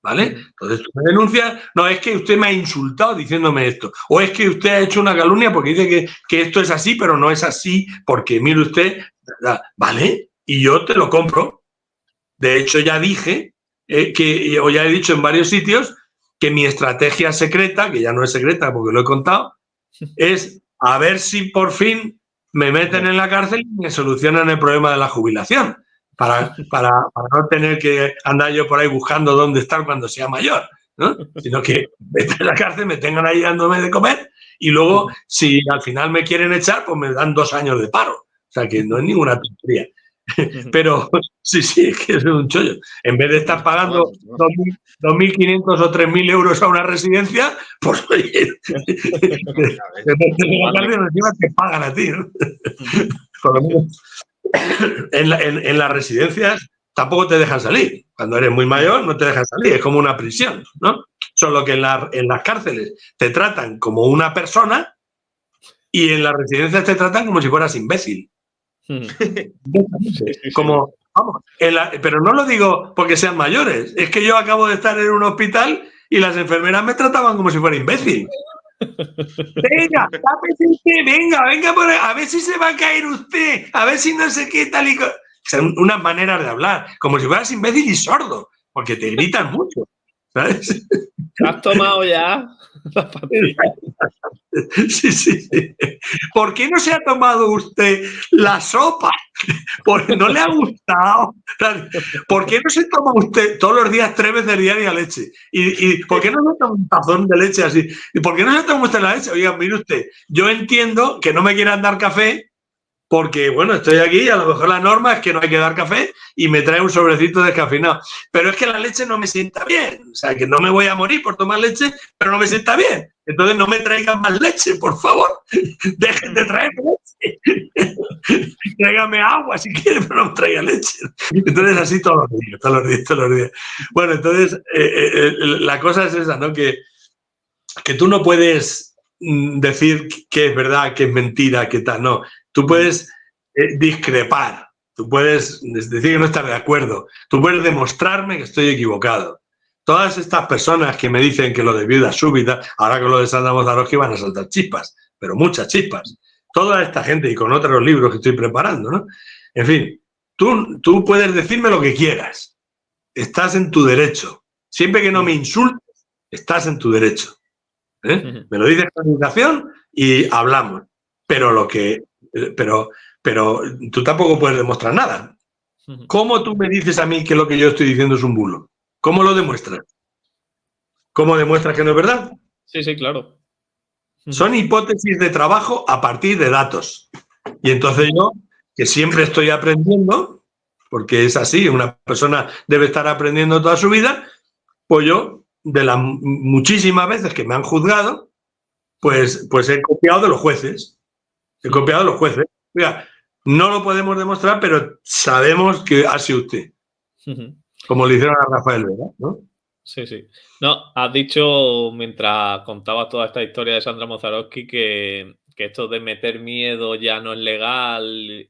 ¿Vale? Entonces tú me denuncias, no, es que usted me ha insultado diciéndome esto, o es que usted ha hecho una calumnia porque dice que esto es así, pero no es así, porque mire usted, ¿vale? Y yo te lo compro. De hecho, ya dije, o ya he dicho en varios sitios, que mi estrategia secreta, que ya no es secreta porque lo he contado, es a ver si por fin me meten en la cárcel y me solucionan el problema de la jubilación. Para no tener que andar yo por ahí buscando dónde estar cuando sea mayor, ¿no? Sino que meten en la cárcel, me tengan ahí dándome de comer y luego, si al final me quieren echar, pues me dan 2 años de paro. O sea, que no es ninguna tontería. Pero sí, es que es un chollo. En vez de estar pagando 2.500 o 3.000 euros a una residencia, pues oye, encima te pagan a ti, ¿no? Por lo menos en las residencias tampoco te dejan salir. Cuando eres muy mayor no te dejan salir, es como una prisión, ¿no? Solo que en las cárceles te tratan como una persona y en las residencias te tratan como si fueras imbécil. Como, vamos, pero no lo digo porque sean mayores, es que yo acabo de estar en un hospital y las enfermeras me trataban como si fuera imbécil. Venga, venga por ahí, a ver si se va a caer usted, a ver si no sé qué tal y cual. Son unas maneras de hablar, como si fueras imbécil y sordo, porque te gritan mucho, ¿sabes? ¿Has tomado ya la pastilla? Sí. ¿Por qué no se ha tomado usted la sopa? Porque no le ha gustado. ¿Por qué no se toma usted todos los días 3 veces diaria leche? ¿Y por qué no se toma un tazón de leche así? ¿Y por qué no se toma usted la leche? Oiga, mire usted, yo entiendo que no me quieran dar café porque, bueno, estoy aquí y a lo mejor la norma es que no hay que dar café y me trae un sobrecito descafeinado. Pero es que la leche no me sienta bien. O sea, que no me voy a morir por tomar leche, pero no me sienta bien. Entonces no me traigan más leche, por favor. Dejen de traer leche. Tráigame agua si quieren, pero no me traigan leche. Entonces así todos los días. Bueno, entonces la cosa es esa, ¿no? Que tú no puedes decir que es verdad, que es mentira, que tal, no. Tú puedes discrepar, tú puedes decir que no estás de acuerdo, tú puedes demostrarme que estoy equivocado. Todas estas personas que me dicen que lo de viuda súbita, ahora con lo de Sandra Mozaroski van a saltar chispas, pero muchas chispas. Toda esta gente y con otros libros que estoy preparando, ¿no? En fin, tú puedes decirme lo que quieras, estás en tu derecho. Siempre que no me insultes, estás en tu derecho. Me lo dices con educación y hablamos. Pero tú tampoco puedes demostrar nada. ¿Cómo tú me dices a mí que lo que yo estoy diciendo es un bulo? ¿Cómo lo demuestras? ¿Cómo demuestras que no es verdad? Sí, claro. Son hipótesis de trabajo a partir de datos. Y entonces yo, que siempre estoy aprendiendo, porque es así, una persona debe estar aprendiendo toda su vida, pues yo, de las muchísimas veces que me han juzgado, pues he copiado de los jueces. He copiado de los jueces. Oiga, no lo podemos demostrar, pero sabemos que ha sido usted. Como le hicieron a Rafael Vera, ¿no? Sí. No, has dicho mientras contabas toda esta historia de Sandra Mozaroski que esto de meter miedo ya no es legal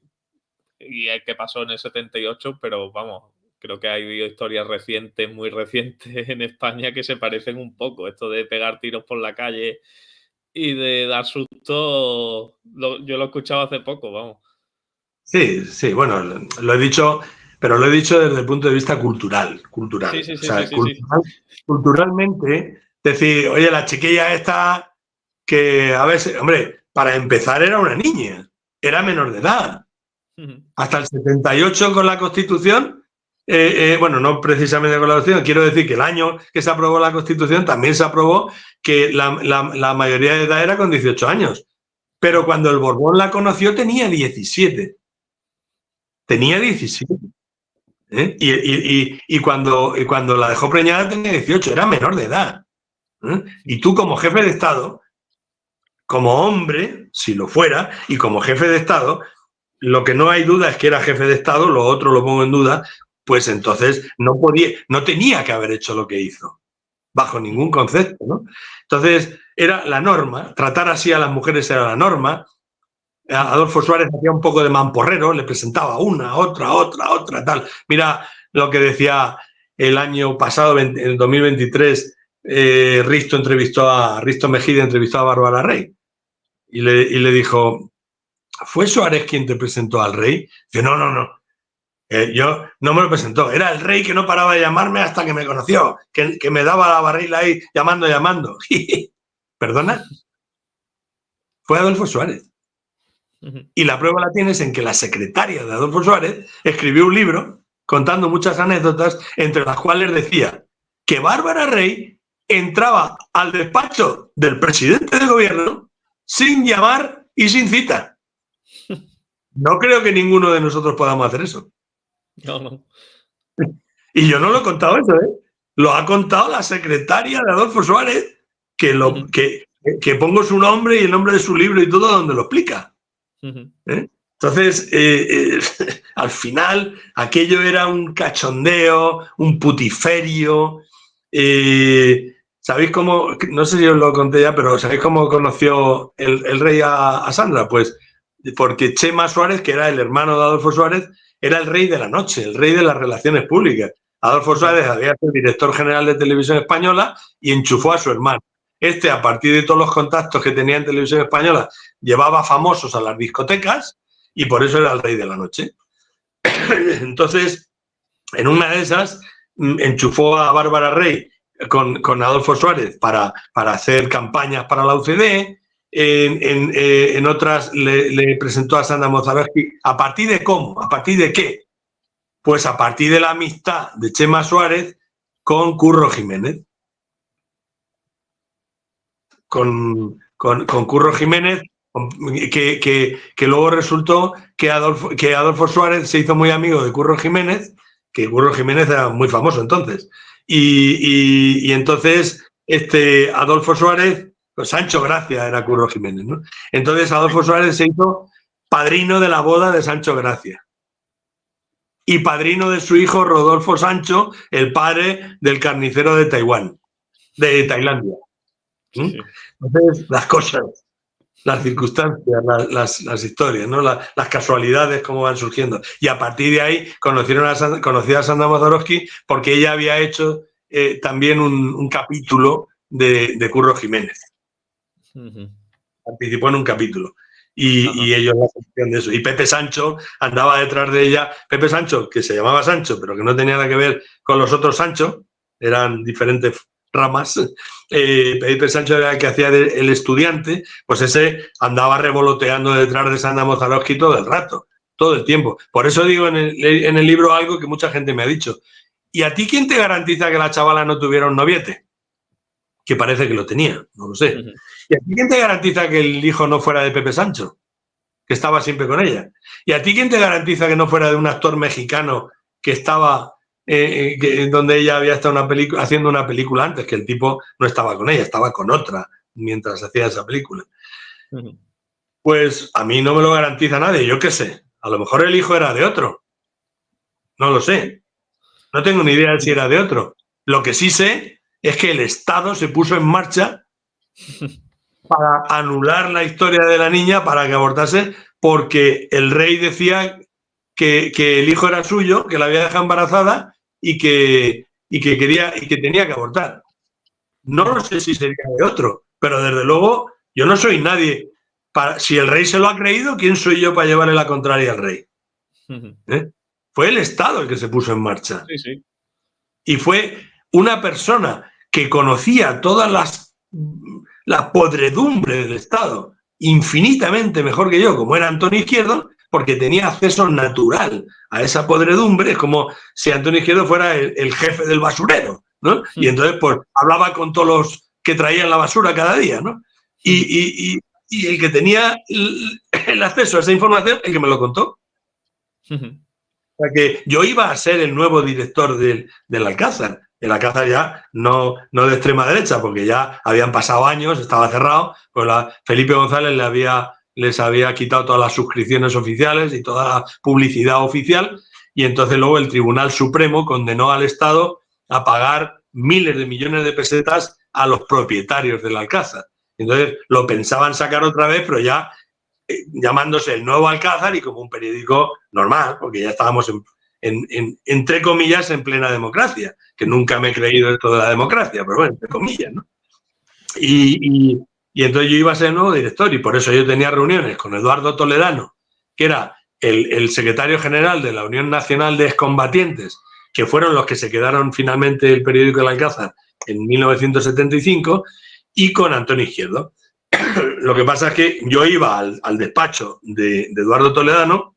y es que pasó en el 78, pero vamos, creo que ha habido historias recientes, muy recientes en España que se parecen un poco. Esto de pegar tiros por la calle y de dar susto, yo lo he escuchado hace poco, vamos. Sí, bueno, lo he dicho pero lo he dicho desde el punto de vista cultural. Sí, O sea, culturalmente, decir, oye, la chiquilla esta que, a ver, hombre, para empezar era una niña, era menor de edad. Hasta el 78 con la Constitución, bueno, no precisamente con la Constitución, quiero decir que el año que se aprobó la Constitución también se aprobó que la mayoría de edad era con 18 años. Pero cuando el Borbón la conoció tenía 17. Tenía 17. ¿Eh? Y cuando la dejó preñada tenía 18, era menor de edad. ¿Eh? Y tú como jefe de Estado, como hombre, si lo fuera, y como jefe de Estado, lo que no hay duda es que era jefe de Estado, lo otro lo pongo en duda, pues entonces no tenía que haber hecho lo que hizo, bajo ningún concepto, ¿no? Entonces, era la norma, tratar así a las mujeres era la norma. Adolfo Suárez hacía un poco de mamporrero, le presentaba una, otra, tal. Mira lo que decía el año pasado, en el 2023, Risto Mejide entrevistó a Bárbara Rey y le dijo, ¿fue Suárez quien te presentó al rey? Dice, no. Yo no me lo presentó, era el rey que no paraba de llamarme hasta que me conoció, que me daba la barrila ahí llamando. ¿Perdona? Fue Adolfo Suárez. Y la prueba la tienes en que la secretaria de Adolfo Suárez escribió un libro contando muchas anécdotas, entre las cuales decía que Bárbara Rey entraba al despacho del presidente del gobierno sin llamar y sin cita. No creo que ninguno de nosotros podamos hacer eso. No. Y yo no lo he contado eso, ¿eh? Lo ha contado la secretaria de Adolfo Suárez, que pongo su nombre y el nombre de su libro y todo donde lo explica. ¿Eh? Entonces, al final, aquello era un cachondeo, un putiferio. ¿Sabéis cómo? No sé si os lo conté ya, pero ¿sabéis cómo conoció el rey a Sandra? Pues porque Chema Suárez, que era el hermano de Adolfo Suárez, era el rey de la noche, el rey de las relaciones públicas. Adolfo Suárez había sido director general de Televisión Española y enchufó a su hermano. A partir de todos los contactos que tenía en Televisión Española, llevaba famosos a las discotecas y por eso era el rey de la noche. Entonces, en una de esas, enchufó a Bárbara Rey con Adolfo Suárez para hacer campañas para la UCD. En otras le presentó a Sandra Mozarowski. ¿A partir de cómo? ¿A partir de qué? Pues a partir de la amistad de Chema Suárez con Curro Jiménez. Con Curro Jiménez, que luego resultó que Adolfo Suárez se hizo muy amigo de Curro Jiménez, que Curro Jiménez era muy famoso entonces. Y entonces Adolfo Suárez, pues Sancho Gracia era Curro Jiménez, ¿no? Entonces Adolfo Suárez se hizo padrino de la boda de Sancho Gracia. Y padrino de su hijo Rodolfo Sancho, el padre del carnicero de Tailandia. Sí. Entonces, las cosas, las circunstancias, las historias, ¿no? Las casualidades, cómo van surgiendo. Y a partir de ahí conocí a Sandra Mozarowski porque ella había hecho también un capítulo de Curro Jiménez. Participó en un capítulo. Y ellos la sección de eso. Y Pepe Sancho andaba detrás de ella. Pepe Sancho, que se llamaba Sancho, pero que no tenía nada que ver con los otros Sancho, eran diferentes ramas. Pepe Sancho era el que hacía el estudiante, pues ese andaba revoloteando detrás de Sandra Mozarowski todo el rato, todo el tiempo. Por eso digo en el libro algo que mucha gente me ha dicho. ¿Y a ti quién te garantiza que la chavala no tuviera un noviete? Que parece que lo tenía, no lo sé. ¿Y a ti quién te garantiza que el hijo no fuera de Pepe Sancho? Que estaba siempre con ella. ¿Y a ti quién te garantiza que no fuera de un actor mexicano que estaba donde ella había estado haciendo una película antes, que el tipo no estaba con ella, estaba con otra mientras hacía esa película? Pues a mí no me lo garantiza nadie, yo qué sé. A lo mejor el hijo era de otro. No lo sé. No tengo ni idea de si era de otro. Lo que sí sé es que el Estado se puso en marcha para anular la historia de la niña para que abortase, porque el rey decía que el hijo era suyo, que la había dejado embarazada y que tenía que abortar. No lo sé si sería de otro, pero desde luego yo no soy nadie. Si el rey se lo ha creído, ¿quién soy yo para llevarle la contraria al rey? Fue el Estado el que se puso en marcha. Sí, sí. Y fue una persona que conocía todas la podredumbre del Estado infinitamente mejor que yo, como era Antonio Izquierdo, porque tenía acceso natural a esa podredumbre. Es como si Antonio Izquierdo fuera el jefe del basurero, ¿no? Y entonces, pues, hablaba con todos los que traían la basura cada día, ¿no? Y el que tenía el acceso a esa información, el que me lo contó. O sea que yo iba a ser el nuevo director del Alcázar. El Alcázar ya no de extrema derecha, porque ya habían pasado años, estaba cerrado, pues Felipe González les había quitado todas las suscripciones oficiales y toda la publicidad oficial, y entonces luego el Tribunal Supremo condenó al Estado a pagar miles de millones de pesetas a los propietarios del Alcázar. Entonces lo pensaban sacar otra vez, pero ya llamándose el Nuevo Alcázar y como un periódico normal, porque ya estábamos entre comillas en plena democracia, que nunca me he creído esto de la democracia, pero bueno, entre comillas, ¿no? Y entonces yo iba a ser el nuevo director, y por eso yo tenía reuniones con Eduardo Toledano, que era el secretario general de la Unión Nacional de Excombatientes, que fueron los que se quedaron finalmente el periódico El Alcázar en 1975, y con Antonio Izquierdo. Lo que pasa es que yo iba al despacho de Eduardo Toledano,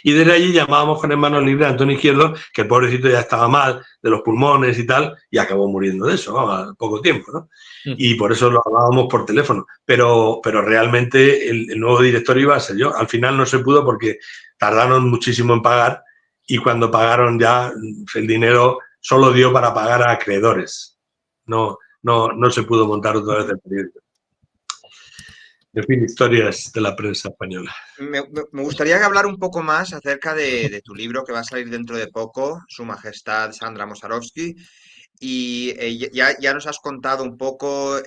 y desde allí llamábamos con manos libres a Antonio Izquierdo, que el pobrecito ya estaba mal de los pulmones y tal, y acabó muriendo de eso, ¿no? A poco tiempo, ¿no? Y por eso lo hablábamos por teléfono. Pero realmente el nuevo director iba a ser yo. Al final no se pudo porque tardaron muchísimo en pagar, y cuando pagaron ya el dinero solo dio para pagar a acreedores. No se pudo montar otra vez el periódico. En fin, historias de la prensa española. Me gustaría hablar un poco más acerca de tu libro que va a salir dentro de poco, Su Majestad Sandra Mosarovsky. Y ya nos has contado un poco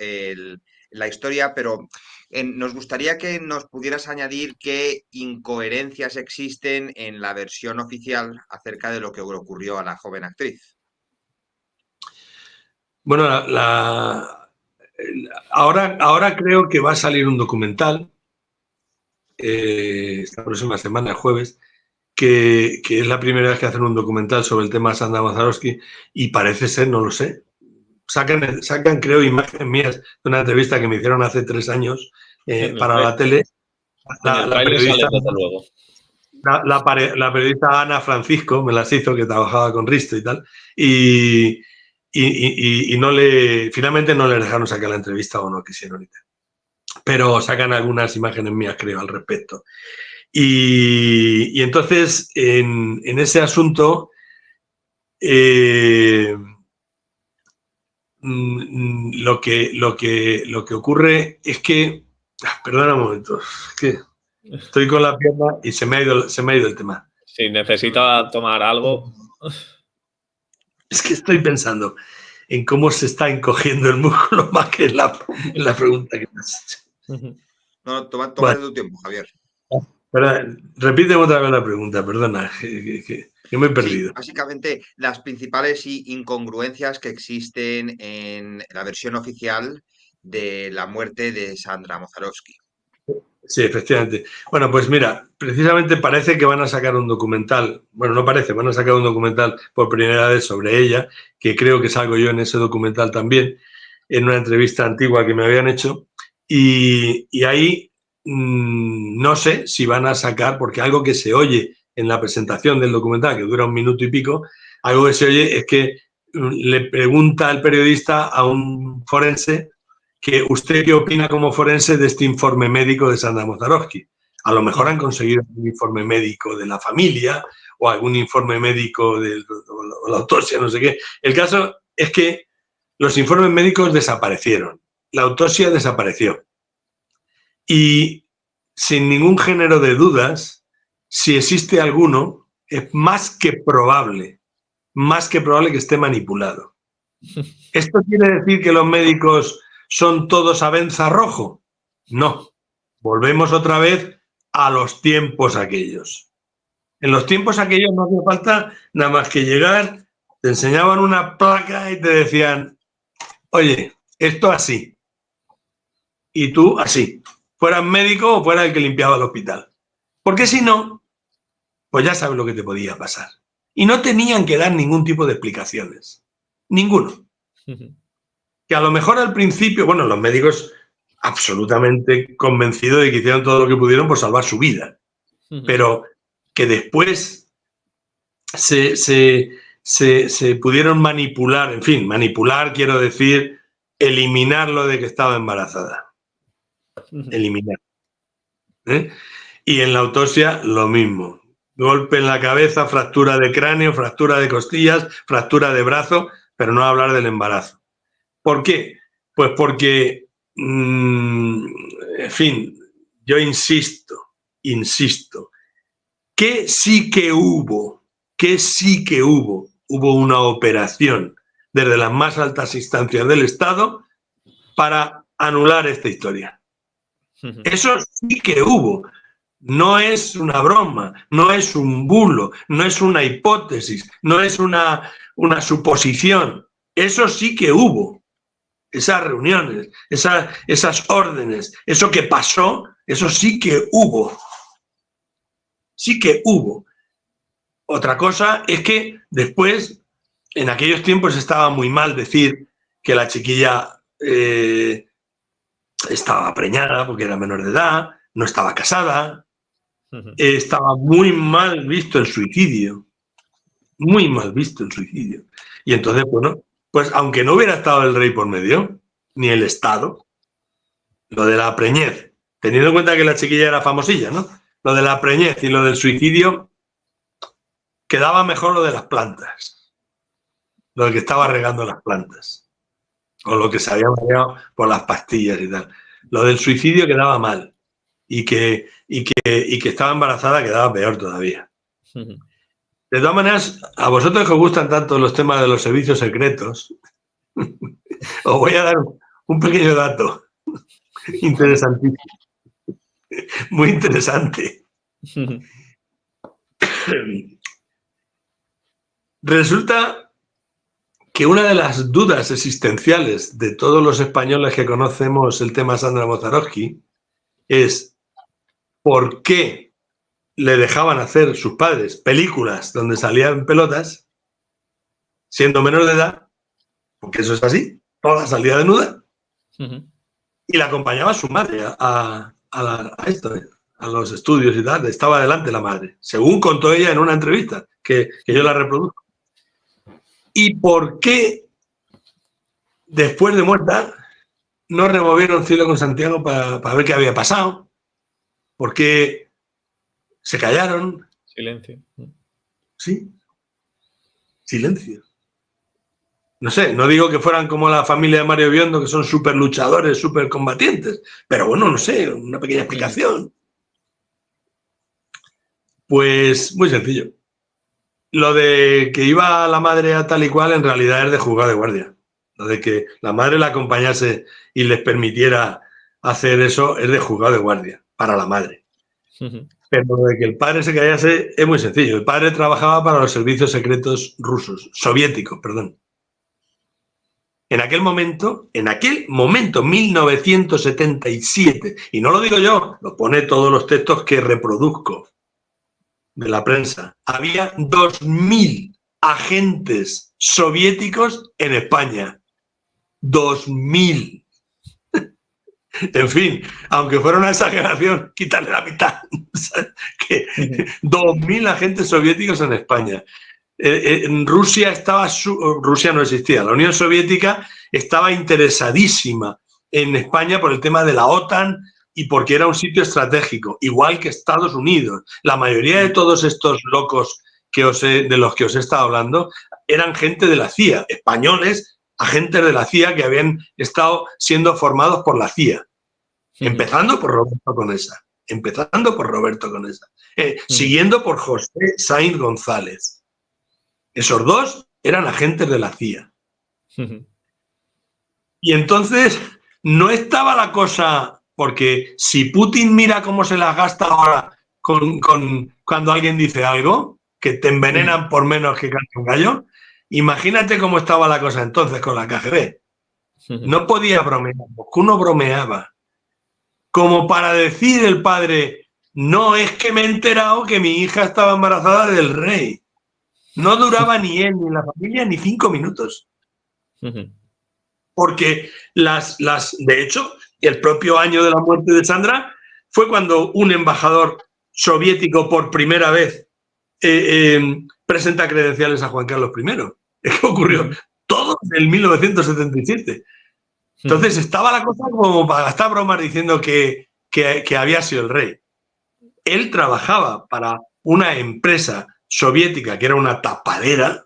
la historia, pero nos gustaría que nos pudieras añadir qué incoherencias existen en la versión oficial acerca de lo que ocurrió a la joven actriz. Bueno, ahora creo que va a salir un documental esta próxima semana, el jueves, que es la primera vez que hacen un documental sobre el tema de Sandra Mosarovsky, y parece ser, no lo sé, sacan creo imágenes mías de una entrevista que me hicieron hace 3 años para la tele. La periodista, sale, desde luego. La periodista Ana Francisco me las hizo, que trabajaba con Risto y tal, y finalmente no le dejaron sacar la entrevista, o no quisieron, pero sacan algunas imágenes mías, creo, al respecto. Y entonces, en ese asunto, lo que ocurre es que, perdona un momento, es que estoy con la pierna y se me ha ido el tema. Si necesita tomar algo. Es que estoy pensando en cómo se está encogiendo el músculo más que en la pregunta que me has hecho. No, toma Bueno. tu tiempo, Javier. Repite otra vez la pregunta, perdona, que me he perdido. Sí, básicamente, las principales incongruencias que existen en la versión oficial de la muerte de Sandra Mosarovsky. Sí, efectivamente. Bueno, pues mira, precisamente parece que van a sacar un documental, bueno, no parece, van a sacar un documental por primera vez sobre ella, que creo que salgo yo en ese documental también, en una entrevista antigua que me habían hecho, y ahí no sé si van a sacar, porque algo que se oye en la presentación del documental, que dura 1 minuto y pico, algo que se oye es que le pregunta el periodista a un forense que usted qué opina como forense de este informe médico de Sandra Mosarovsky. A lo mejor han conseguido un informe médico de la familia o algún informe médico de la autopsia, no sé qué. El caso es que los informes médicos desaparecieron, la autopsia desapareció. Y sin ningún género de dudas, si existe alguno, es más que probable que esté manipulado. ¿Esto quiere decir que los médicos son todos Avenza Rojo? No. Volvemos otra vez a los tiempos aquellos. En los tiempos aquellos no hacía falta nada más que llegar, te enseñaban una placa y te decían, oye, esto así. Y tú así. Fueras médico o fuera el que limpiaba el hospital. Porque si no, pues ya sabes lo que te podía pasar. Y no tenían que dar ningún tipo de explicaciones. Ninguno. Que a lo mejor al principio, bueno, los médicos absolutamente convencidos de que hicieron todo lo que pudieron por salvar su vida. Pero que después se pudieron manipular, en fin, manipular quiero decir eliminar lo de que estaba embarazada. Eliminar. Y en la autopsia lo mismo. Golpe en la cabeza, fractura de cráneo, fractura de costillas, fractura de brazo, pero no hablar del embarazo. ¿Por qué? Pues porque, en fin, yo insisto, que sí que hubo una operación desde las más altas instancias del Estado para anular esta historia. Eso sí que hubo. No es una broma, no es un bulo, no es una hipótesis, no es una suposición. Eso sí que hubo. Esas reuniones, esas órdenes, eso que pasó, eso sí que hubo. Sí que hubo. Otra cosa es que después, en aquellos tiempos estaba muy mal decir que la chiquilla estaba preñada porque era menor de edad, no estaba casada. Estaba muy mal visto el suicidio. Muy mal visto el suicidio. Y entonces, bueno, pues aunque no hubiera estado el rey por medio, ni el Estado, lo de la preñez, teniendo en cuenta que la chiquilla era famosilla, ¿no? Lo de la preñez y lo del suicidio, quedaba mejor lo de las plantas. Lo de que estaba regando las plantas. O lo que se había mareado por las pastillas y tal. Lo del suicidio quedaba mal. Y que estaba embarazada quedaba peor todavía. De todas maneras, a vosotros que os gustan tanto los temas de los servicios secretos, os voy a dar un pequeño dato interesantísimo. Muy interesante. Resulta que una de las dudas existenciales de todos los españoles que conocemos el tema Sandra Mozarovsky es ¿por qué le dejaban hacer sus padres películas donde salían pelotas siendo menor de edad? Porque eso es así, toda salía desnuda. Y la acompañaba su madre a los estudios y tal. Estaba delante la madre, según contó ella en una entrevista, que yo la reproduzco. ¿Y por qué después de muerta no removieron cielo con Santiago para ver qué había pasado? ¿Por qué se callaron? Silencio. Sí, silencio. No sé, no digo que fueran como la familia de Mario Biondo, que son súper luchadores, súper combatientes, pero bueno, no sé, una pequeña explicación. Pues muy sencillo. Lo de que iba la madre a tal y cual en realidad es de juzgado de guardia. Lo de que la madre la acompañase y les permitiera hacer eso es de juzgado de guardia para la madre. Pero lo de que el padre se callase es muy sencillo. El padre trabajaba para los servicios secretos rusos, soviéticos, perdón. En aquel momento, 1977, y no lo digo yo, lo pone todos los textos que reproduzco de la prensa, había 2.000 agentes soviéticos en España. 2.000. En fin, aunque fuera una exageración, quitarle la mitad. 2.000 agentes soviéticos en España. En Rusia Rusia no existía, la Unión Soviética estaba interesadísima en España por el tema de la OTAN y porque era un sitio estratégico, igual que Estados Unidos. La mayoría de todos estos locos de los que os he estado hablando eran gente de la CIA, españoles, agentes de la CIA que habían estado siendo formados por la CIA, empezando por Roberto Conesa, siguiendo por José Sainz González. Esos dos eran agentes de la CIA. Y entonces no estaba la cosa, porque si Putin mira cómo se las gasta ahora cuando alguien dice algo, que te envenenan por menos que cante un gallo, imagínate cómo estaba la cosa entonces con la KGB. No podía bromear, porque uno bromeaba. Como para decir el padre, no, es que me he enterado que mi hija estaba embarazada del rey. No duraba ni él ni la familia ni 5 minutos. Porque de hecho, el propio año de la muerte de Sandra fue cuando un embajador soviético por primera vez presenta credenciales a Juan Carlos I. Es que ocurrió todo en el 1977. Entonces estaba la cosa como para gastar bromas diciendo que había sido el rey. Él trabajaba para una empresa soviética que era una tapadera,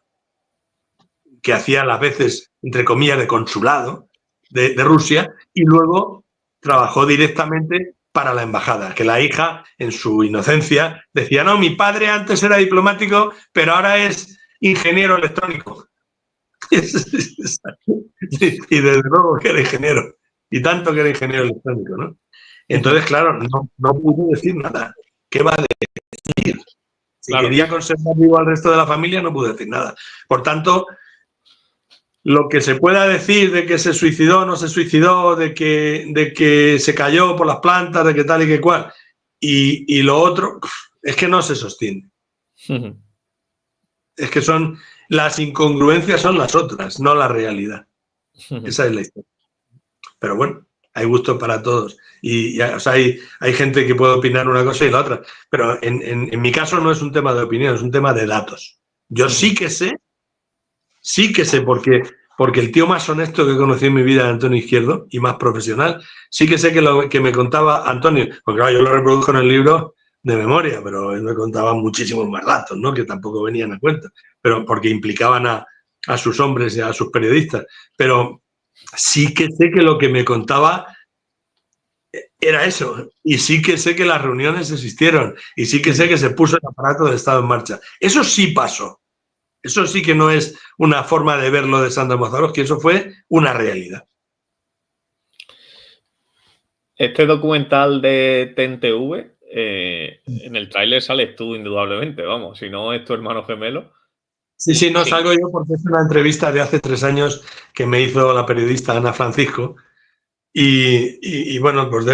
que hacía las veces, entre comillas, de consulado de Rusia, y luego trabajó directamente para la embajada, que la hija, en su inocencia, decía, no, mi padre antes era diplomático, pero ahora es ingeniero electrónico. Y desde luego que era ingeniero, y tanto que era ingeniero electrónico, ¿no? Entonces, claro, no pudo decir nada. ¿Qué va a decir? Si quería conservar vivo al resto de la familia, no pudo decir nada. Por tanto, lo que se pueda decir de que se suicidó, no se suicidó, de que se cayó por las plantas, de que tal y que cual, y lo otro, es que no se sostiene. Es que las incongruencias son las otras, no la realidad. Esa es la historia. Pero bueno, hay gustos para todos. O sea, hay gente que puede opinar una cosa y la otra. Pero en mi caso no es un tema de opinión, es un tema de datos. Yo sí que sé, porque el tío más honesto que he conocido en mi vida es Antonio Izquierdo, y más profesional, sí que sé que lo que me contaba Antonio, porque claro, yo lo reproduzco en el libro de memoria, pero él me contaba muchísimos más datos, ¿no? Que tampoco venían a cuenta, pero porque implicaban a sus hombres y a sus periodistas. Pero sí que sé que lo que me contaba era eso, y sí que sé que las reuniones existieron, y sí que sé que se puso el aparato de Estado en marcha. Eso sí pasó. Eso sí que no es una forma de verlo de Sandra Mozarovsky, eso fue una realidad. Este documental de TNTV, en el tráiler sales tú indudablemente, vamos, si no es tu hermano gemelo. Sí, no salgo yo porque es una entrevista de hace 3 años que me hizo la periodista Ana Francisco y bueno, pues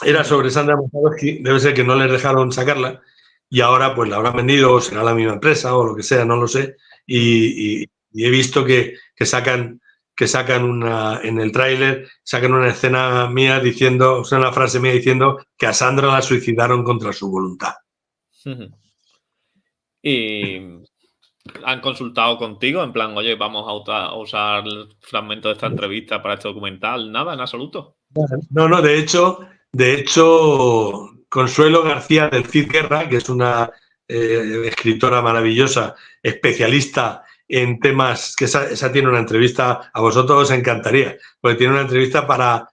era sobre Sandra Mozarovsky, debe ser que no les dejaron sacarla y ahora pues la habrán vendido o será la misma empresa o lo que sea, no lo sé, y he visto que sacan en el tráiler, sacan una escena mía diciendo, o sea, una frase mía diciendo que a Sandra la suicidaron contra su voluntad. Y han consultado contigo, en plan, oye, vamos a usar el fragmento de esta entrevista para este documental. Nada, en absoluto. No, de hecho, Consuelo García del Cid Guerra, que es una escritora maravillosa, especialista en temas, que esa tiene una entrevista, a vosotros os encantaría, porque tiene una entrevista para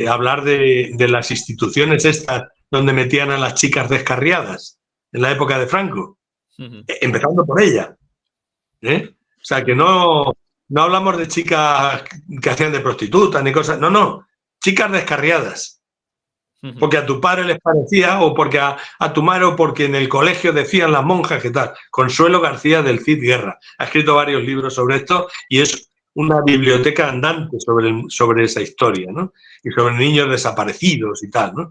hablar de las instituciones estas donde metían a las chicas descarriadas en la época de Franco, empezando por ella. O sea, que no hablamos de chicas que hacían de prostitutas ni cosas, no, chicas descarriadas. Porque a tu padre les parecía, o porque a tu madre, o porque en el colegio decían las monjas que tal. Consuelo García del Cid Guerra ha escrito varios libros sobre esto y es una biblioteca andante sobre esa historia, ¿no? Y sobre niños desaparecidos y tal, ¿no?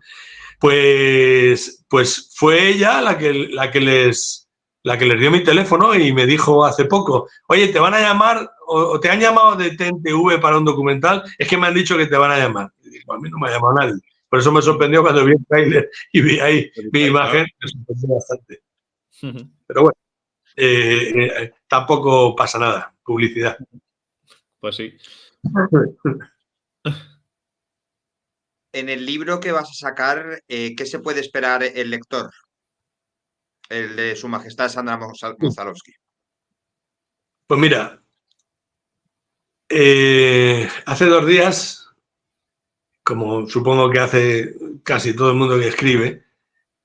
Pues fue ella la que les dio mi teléfono y me dijo hace poco, oye, te van a llamar o te han llamado de TNTV para un documental, es que me han dicho que te van a llamar. Y digo, a mí no me ha llamado nadie. Por eso me sorprendió cuando vi el trailer y vi ahí mi imagen, me sorprendió bastante. Pero bueno, tampoco pasa nada, publicidad. Pues sí. En el libro que vas a sacar, ¿qué se puede esperar el lector? El de Su Majestad Sandra Mozarovsky. Pues mira, hace 2 días, como supongo que hace casi todo el mundo que escribe,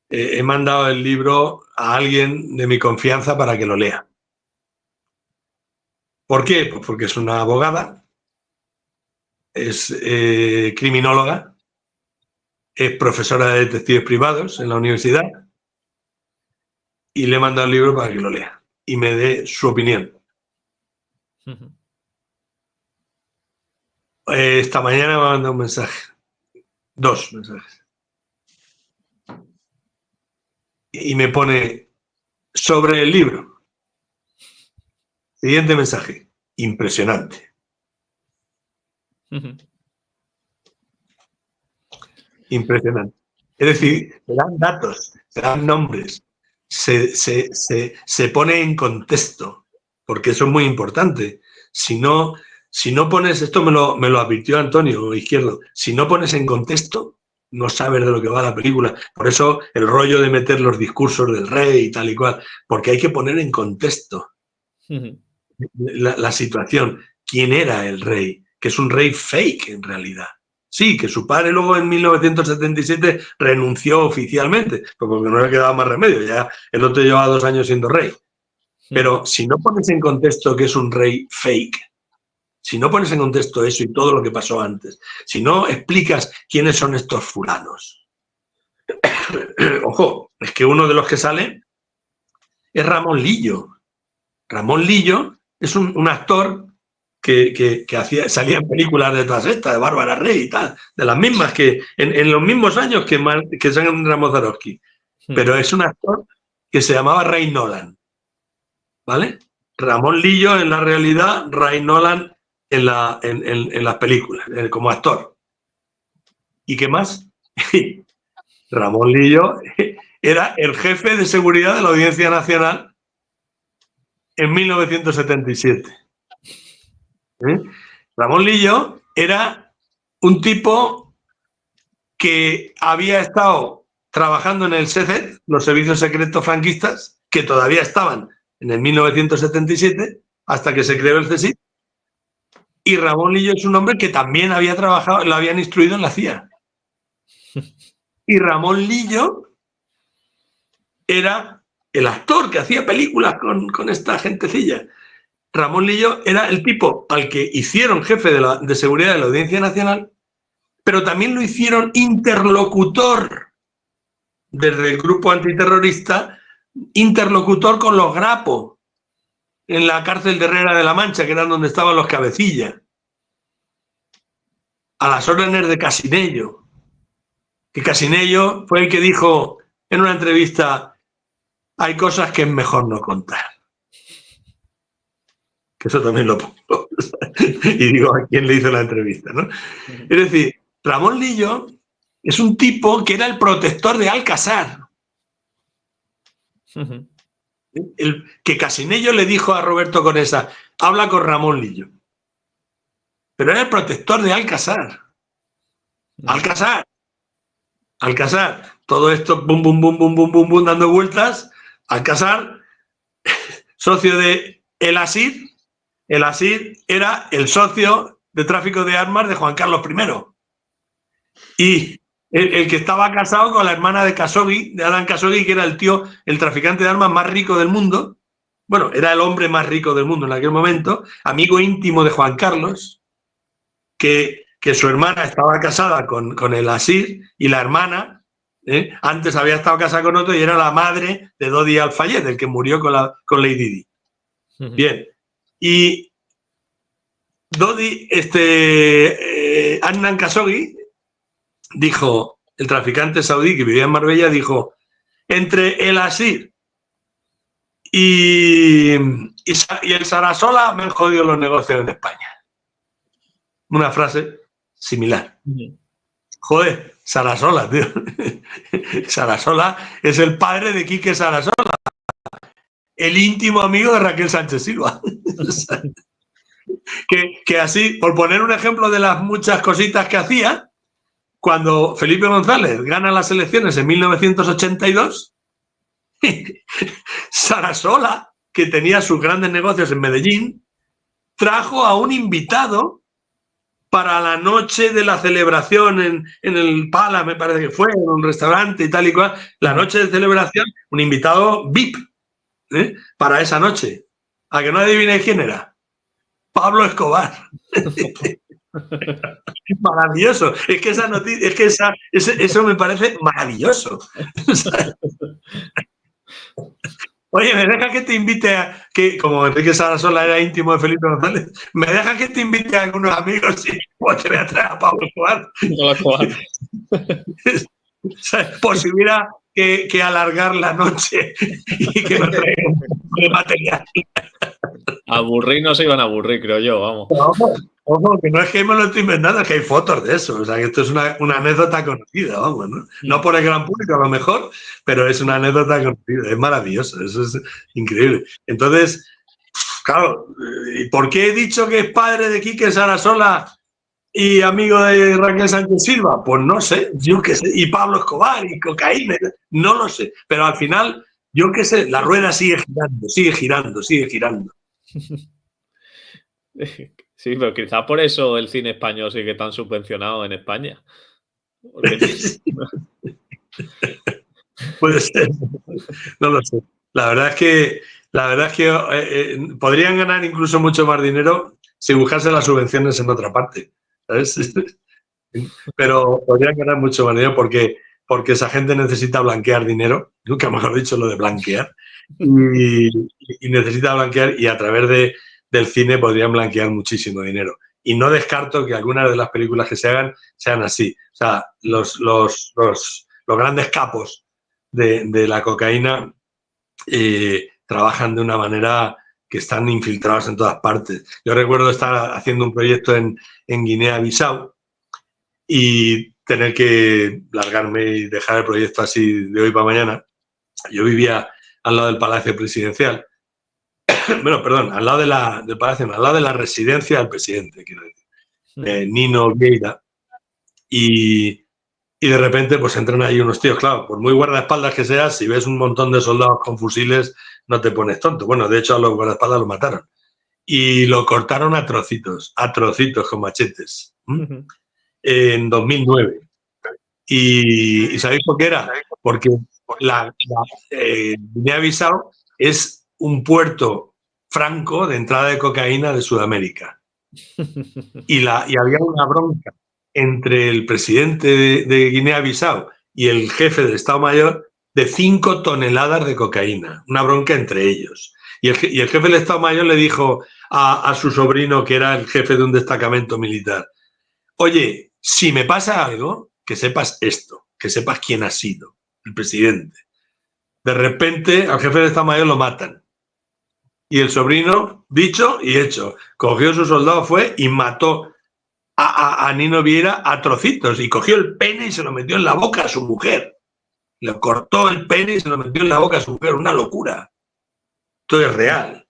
he mandado el libro a alguien de mi confianza para que lo lea. ¿Por qué? Pues porque es una abogada, es criminóloga, es profesora de detectives privados en la universidad y le he mandado el libro para que lo lea y me dé su opinión. Esta mañana me ha mandado un mensaje, 2 mensajes. y me pone sobre el libro. Siguiente mensaje. Impresionante. Impresionante. Es decir, se dan datos, se dan nombres, se pone en contexto, porque eso es muy importante. Si no pones, esto me lo advirtió Antonio Izquierdo, si no pones en contexto, no sabes de lo que va la película. Por eso el rollo de meter los discursos del rey y tal y cual, porque hay que poner en contexto la situación. ¿Quién era el rey? Que es un rey fake en realidad. Sí, que su padre luego en 1977 renunció oficialmente, porque no le quedaba más remedio, ya el otro llevaba 2 años siendo rey. Pero si no pones en contexto que es un rey fake, si no pones en contexto eso y todo lo que pasó antes, si no explicas quiénes son estos fulanos. Ojo, es que uno de los que sale es Ramón Lillo. Ramón Lillo es un actor que salía en películas de todas estas, de Bárbara Rey y tal, de las mismas, que en los mismos años que Sandra Mozarowski. Pero es un actor que se llamaba Ray Nolan, ¿vale? Ramón Lillo en la realidad, Ray Nolan en las películas, como actor. ¿Y qué más? Ramón Lillo era el jefe de seguridad de la Audiencia Nacional en 1977. Ramón Lillo era un tipo que había estado trabajando en el SECET, los servicios secretos franquistas, que todavía estaban en el 1977, hasta que se creó el CSIC. Y Ramón Lillo es un hombre que también había trabajado, lo habían instruido en la CIA. Y Ramón Lillo era el actor que hacía películas con esta gentecilla. Ramón Lillo era el tipo al que hicieron jefe de seguridad de la Audiencia Nacional, pero también lo hicieron interlocutor desde el grupo antiterrorista, interlocutor con los Grapo en la cárcel de Herrera de la Mancha, que era donde estaban los cabecillas, a las órdenes de Casinello. Que Casinello fue el que dijo en una entrevista: hay cosas que es mejor no contar. Que eso también lo pongo. Y digo a quién le hizo la entrevista, ¿no? Es decir, Ramón Lillo es un tipo que era el protector de Alcázar. Que Casinello le dijo a Roberto Conesa: habla con Ramón Lillo. Pero era el protector de Alcázar. Alcázar. Todo esto, bum, bum, bum, bum, bum, bum, bum, dando vueltas. Alcázar, socio de El Asir. El Asir era el socio de tráfico de armas de Juan Carlos I. Y el que estaba casado con la hermana de Khashoggi, de Adnan Khashoggi, que era el traficante de armas más rico del mundo. Bueno, era el hombre más rico del mundo en aquel momento, amigo íntimo de Juan Carlos, que su hermana estaba casada con el Asir, y la hermana antes había estado casada con otro y era la madre de Dodi Al-Fayed, el que murió con Lady Di. Bien. Y Dodi, Adnan Khashoggi, dijo, el traficante saudí que vivía en Marbella, dijo: entre el Asir y el Sarasola me han jodido los negocios en España. Una frase similar. Joder, Sarasola, tío. Sarasola es el padre de Quique Sarasola, el íntimo amigo de Raquel Sánchez Silva. que así, por poner un ejemplo de las muchas cositas que hacía, cuando Felipe González gana las elecciones en 1982, Sarasola, que tenía sus grandes negocios en Medellín, trajo a un invitado para la noche de la celebración en el Pala, me parece que fue, en un restaurante y tal y cual, la noche de celebración, un invitado VIP para esa noche. ¿A que no adivinéis quién era? Pablo Escobar. Maravilloso. Es que esa noticia, eso me parece maravilloso. Oye, ¿me dejas que te invite como Enrique Sarasola era íntimo de Felipe González, me dejas que te invite a algunos amigos y pues te voy a traer a Pablo Escobar? Por si hubiera que alargar la noche y que nos traigan un poco de material. Aburrir no se iban a aburrir, creo yo, vamos. Ojo, que no es que me lo estoy inventando, es que hay fotos de eso. O sea, que esto es una anécdota conocida, vamos, ¿no? No por el gran público a lo mejor, pero es una anécdota conocida. Es maravilloso, eso es increíble. Entonces, claro, ¿y por qué he dicho que es padre de Quique Sarasola y amigo de Raquel Sánchez Silva? Pues no sé, yo qué sé. Y Pablo Escobar y cocaína, no lo sé. Pero al final, yo qué sé, la rueda sigue girando, sigue girando, sigue girando. Sí, pero quizás por eso el cine español sigue tan subvencionado en España. Porque... Puede ser, no lo sé. La verdad es que podrían ganar incluso mucho más dinero si buscasen las subvenciones en otra parte, ¿sabes? Pero podrían ganar mucho más dinero porque esa gente necesita blanquear dinero, nunca mejor dicho lo de blanquear, y necesita blanquear, y a través del cine podrían blanquear muchísimo dinero. Y no descarto que algunas de las películas que se hagan sean así. O sea, los grandes capos de la cocaína trabajan de una manera que están infiltrados en todas partes. Yo recuerdo estar haciendo un proyecto en Guinea-Bissau y tener que largarme y dejar el proyecto así de hoy para mañana. Yo vivía al lado del Palacio Presidencial. Bueno, perdón, al lado del Palacio, al lado de la residencia del presidente, quiero decir, Nino Vieira. Y de repente pues entran ahí unos tíos, claro, por muy guardaespaldas que seas, si ves un montón de soldados con fusiles, no te pones tonto. Bueno, de hecho a los guardaespaldas los mataron. Y lo cortaron a trocitos con machetes, en 2009. ¿Y sabéis por qué era? Porque Guinea-Bissau es un puerto franco de entrada de cocaína de Sudamérica. Y había una bronca entre el presidente de Guinea-Bissau y el jefe del Estado Mayor de 5 toneladas de cocaína. Una bronca entre ellos. Y el jefe del Estado Mayor le dijo a su sobrino, que era el jefe de un destacamento militar: oye, si me pasa algo, que sepas esto, que sepas quién ha sido el presidente. De repente, al jefe del Estado Mayor lo matan. Y el sobrino, dicho y hecho, cogió su soldado, fue y mató a Nino Vieira a trocitos, y cogió el pene y se lo metió en la boca a su mujer. Le cortó el pene y se lo metió en la boca a su mujer. Una locura. Esto es real.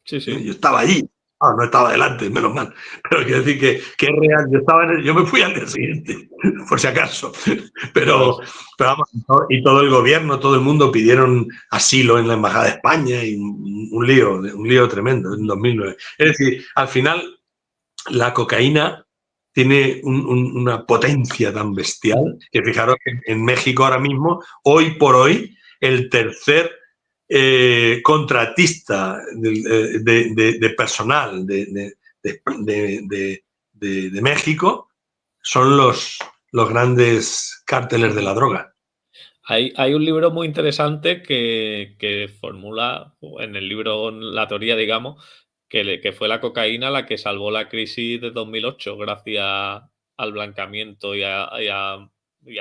Sí, sí. Yo estaba allí. No estaba delante, menos mal. Pero quiero decir que es real. Yo me fui al día siguiente, por si acaso. Pero vamos, y todo el gobierno, todo el mundo pidieron asilo en la Embajada de España, y un lío tremendo en 2009. Es decir, al final la cocaína tiene una potencia tan bestial que fijaros que en México ahora mismo, hoy por hoy, el tercer contratista de personal de México son los grandes cárteles de la droga. Hay un libro muy interesante que formula en el libro la teoría, digamos, que fue la cocaína la que salvó la crisis de 2008 gracias al blanqueamiento y al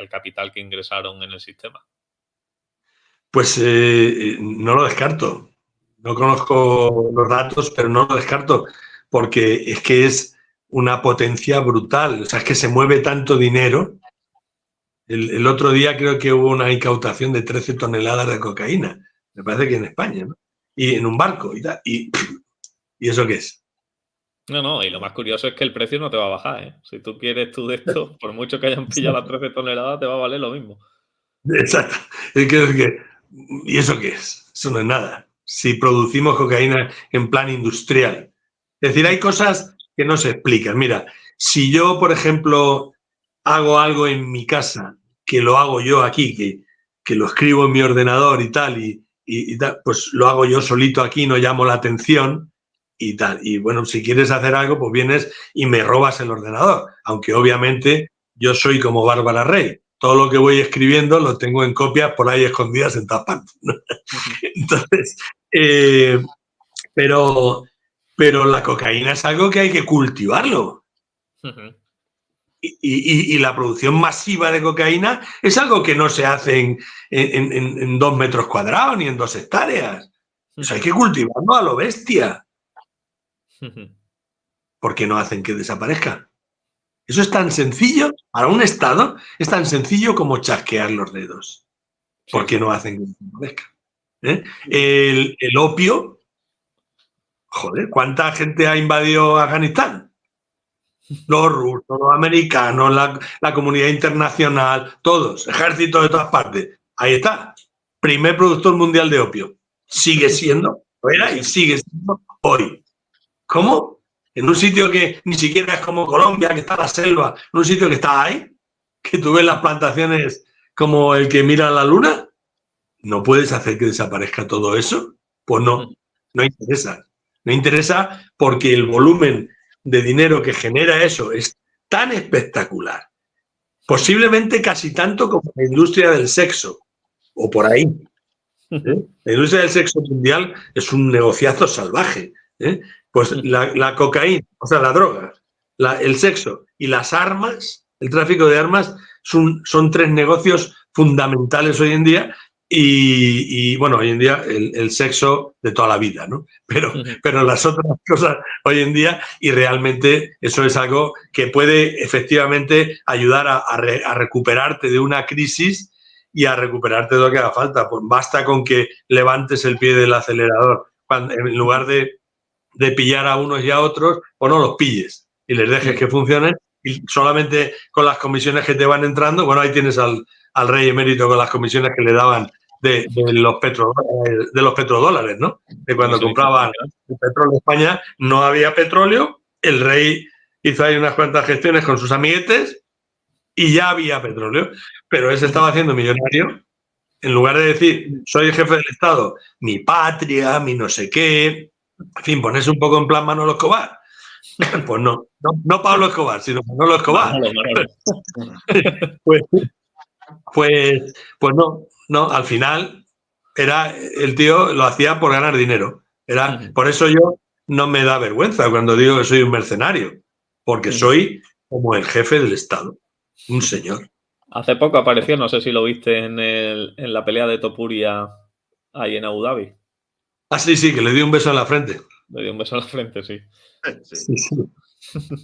capital que ingresaron en el sistema. Pues no lo descarto. No conozco los datos, pero no lo descarto, porque es que es una potencia brutal. O sea, es que se mueve tanto dinero. El otro día creo que hubo una incautación de 13 toneladas de cocaína. Me parece que en España, ¿no? Y en un barco y tal. ¿Y eso qué es? No, y lo más curioso es que el precio no te va a bajar, ¿eh? Si tú quieres tú de esto, por mucho que hayan pillado las 13 toneladas, te va a valer lo mismo. Exacto. ¿Y eso qué es? Eso no es nada. Si producimos cocaína en plan industrial. Es decir, hay cosas que no se explican. Mira, si yo, por ejemplo, hago algo en mi casa, que lo hago yo aquí, que lo escribo en mi ordenador y tal, y tal, pues lo hago yo solito aquí, no llamo la atención y tal. Y bueno, si quieres hacer algo, pues vienes y me robas el ordenador. Aunque obviamente yo soy como Bárbara Rey. Todo lo que voy escribiendo lo tengo en copias por ahí escondidas en todas partes, ¿no? Entonces, pero la cocaína es algo que hay que cultivarlo. y la producción masiva de cocaína es algo que no se hace en 2 metros cuadrados ni en 2 hectáreas. Eso hay que cultivarlo a lo bestia. ¿Por qué no hacen que desaparezca? Eso es tan sencillo, para un Estado, es tan sencillo como chasquear los dedos. ¿Por qué no hacen que desaparezca? El opio, joder, ¿cuánta gente ha invadido Afganistán? Los rusos, los americanos, la comunidad internacional, todos, ejércitos de todas partes. Ahí está, primer productor mundial de opio. Sigue siendo, era y sigue siendo hoy. ¿Cómo? En un sitio que ni siquiera es como Colombia, que está la selva, en un sitio que está ahí, que tú ves las plantaciones como el que mira la luna, ¿no puedes hacer que desaparezca todo eso? Pues no interesa. No interesa porque el volumen de dinero que genera eso es tan espectacular, posiblemente casi tanto como la industria del sexo, o por ahí. La industria del sexo mundial es un negociazo salvaje. Pues la cocaína, o sea, la droga, el sexo y las armas, el tráfico de armas, son 3 negocios fundamentales hoy en día. Y bueno, hoy en día el sexo de toda la vida, ¿no? Pero las otras cosas hoy en día, y realmente eso es algo que puede efectivamente ayudar a recuperarte de una crisis y a recuperarte de lo que haga falta. Pues basta con que levantes el pie del acelerador. En lugar de pillar a unos y a otros, pues no los pilles y les dejes que funcionen, y solamente con las comisiones que te van entrando, bueno, ahí tienes al rey emérito con las comisiones que le daban de los petrodólares, ¿no? De cuando compraban el petróleo de España, no había petróleo, el rey hizo ahí unas cuantas gestiones con sus amiguetes y ya había petróleo, pero él se estaba haciendo millonario. En lugar de decir, soy el jefe del Estado, mi patria, mi no sé qué, en fin, ponerse un poco en plan Manolo Escobar. Pues no Pablo Escobar, sino Manolo Escobar. Pues no, al final el tío lo hacía por ganar dinero. Por eso yo no me da vergüenza cuando digo que soy un mercenario, porque soy como el jefe del Estado, un señor. Hace poco apareció, no sé si lo viste en la pelea de Topuria ahí en Abu Dhabi. Ah, sí, que le dio un beso en la frente. Le dio un beso en la frente, sí. Sí.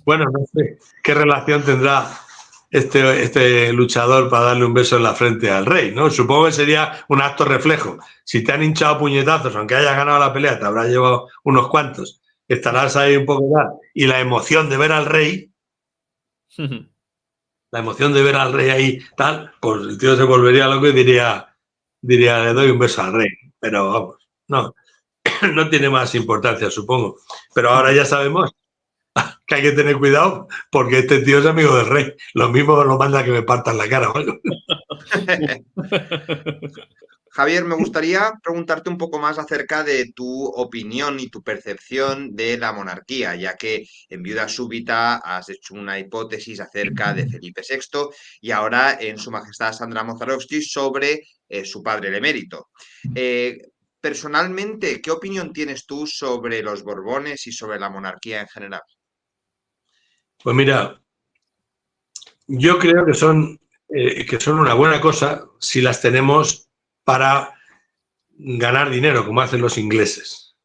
Bueno, no sé qué relación tendrá este luchador para darle un beso en la frente al rey, ¿no? Supongo que sería un acto reflejo. Si te han hinchado puñetazos, aunque hayas ganado la pelea, te habrás llevado unos cuantos, estarás ahí un poco ya, y la emoción de ver al rey, ahí, tal, pues el tío se volvería loco y diría, le doy un beso al rey. Pero vamos, no tiene más importancia, supongo. Pero ahora ya sabemos que hay que tener cuidado porque este tío es amigo del rey. Lo mismo lo manda que me partan la cara o algo. Javier, me gustaría preguntarte un poco más acerca de tu opinión y tu percepción de la monarquía, ya que en Viuda Súbita has hecho una hipótesis acerca de Felipe VI y ahora en Su Majestad Sandra Mozarovsky sobre su padre el emérito. Personalmente, ¿qué opinión tienes tú sobre los Borbones y sobre la monarquía en general? Pues mira, yo creo que son una buena cosa si las tenemos para ganar dinero, como hacen los ingleses.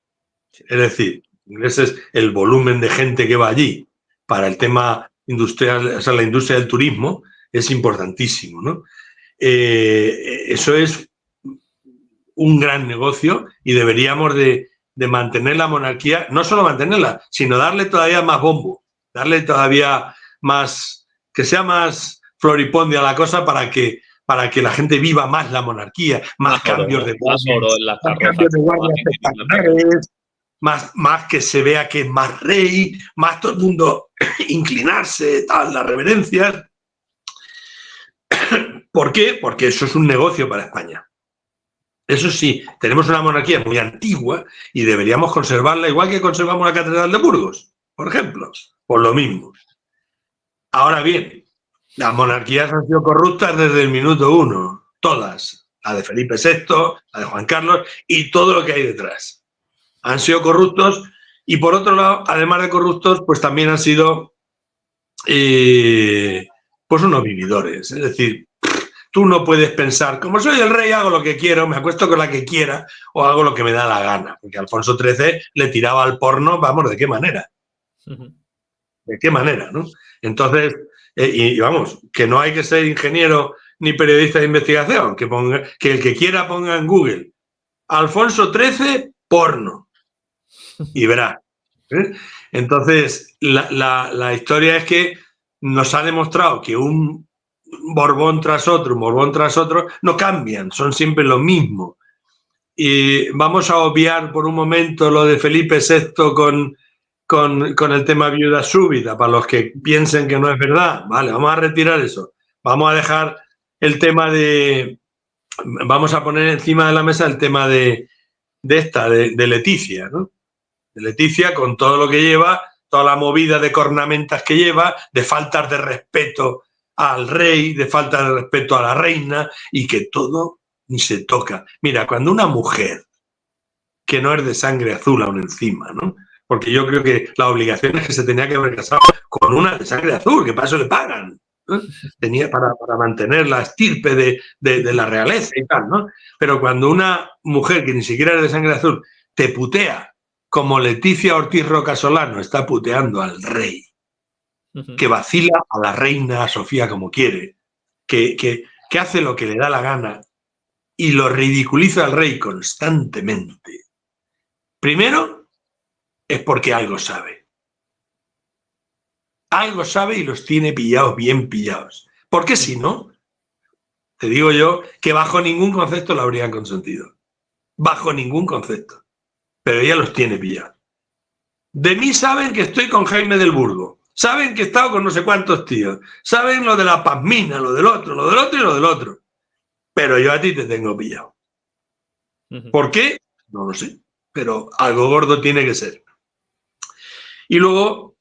Es decir, ingleses, el volumen de gente que va allí para el tema industrial, o sea, la industria del turismo es importantísimo, ¿no? Eso es un gran negocio y deberíamos de mantener la monarquía, no solo mantenerla, sino darle todavía más bombo, darle todavía más, que sea más floripondia la cosa para que la gente viva más la monarquía, más cambios de guardia, espectaculares, más que se vea que es más rey, más todo el mundo inclinarse, tal, las reverencias. ¿Por qué? Porque eso es un negocio para España. Eso sí, tenemos una monarquía muy antigua y deberíamos conservarla igual que conservamos la Catedral de Burgos, por ejemplo, por lo mismo. Ahora bien, las monarquías han sido corruptas desde el minuto 1, todas, la de Felipe VI, la de Juan Carlos y todo lo que hay detrás. Han sido corruptos y por otro lado, además de corruptos, pues también han sido pues unos vividores. Es decir, tú no puedes pensar, como soy el rey, hago lo que quiero, me acuesto con la que quiera o hago lo que me da la gana. Porque Alfonso XIII le tiraba al porno, vamos, ¿de qué manera? ¿De qué manera, no? Entonces, y vamos, que no hay que ser ingeniero ni periodista de investigación, que el que quiera ponga en Google Alfonso XIII, porno, y verá. Entonces, la historia es que nos ha demostrado que un Borbón tras otro, no cambian, son siempre lo mismo. Y vamos a obviar por un momento lo de Felipe VI con el tema viuda súbita, para los que piensen que no es verdad. Vale, vamos a retirar eso. Vamos a dejar el tema de... Vamos a poner encima de la mesa el tema de Leticia, ¿no? De Leticia, con todo lo que lleva, toda la movida de cornamentas que lleva, de faltas de respeto al rey, de falta de respeto a la reina, y que todo ni se toca. Mira, cuando una mujer que no es de sangre azul aún encima, ¿no? Porque yo creo que la obligación es que se tenía que haber casado con una de sangre azul, que para eso le pagan, ¿no? Tenía para mantener la estirpe de la realeza y tal, ¿no? Pero cuando una mujer que ni siquiera es de sangre azul te putea, como Leticia Ortiz Rocasolano está puteando al rey, que vacila a la reina Sofía como quiere, que hace lo que le da la gana y lo ridiculiza al rey constantemente. Primero, es porque algo sabe. Algo sabe y los tiene pillados, bien pillados. Porque si no, te digo yo que bajo ningún concepto lo habrían consentido. Bajo ningún concepto. Pero ella los tiene pillados. De mí saben que estoy con Jaime del Burgo. Saben que he estado con no sé cuántos tíos. Saben lo de la pasmina, lo del otro y lo del otro. Pero yo a ti te tengo pillado. ¿Por qué? No lo sé. Pero algo gordo tiene que ser. Y luego...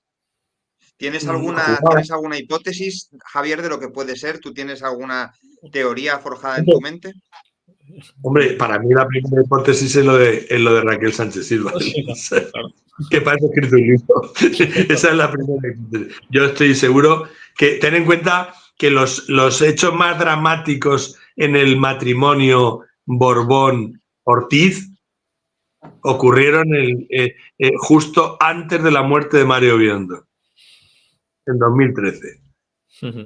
¿Tienes alguna hipótesis, Javier, de lo que puede ser? ¿Tú tienes alguna teoría forjada en tu mente? Hombre, para mí la primera hipótesis es lo de Raquel Sánchez Silva. Que parece escrito un libro. Esa es la primera hipótesis. Yo estoy seguro que, ten en cuenta que los hechos más dramáticos en el matrimonio Borbón-Ortiz ocurrieron justo antes de la muerte de Mario Biondo, en 2013.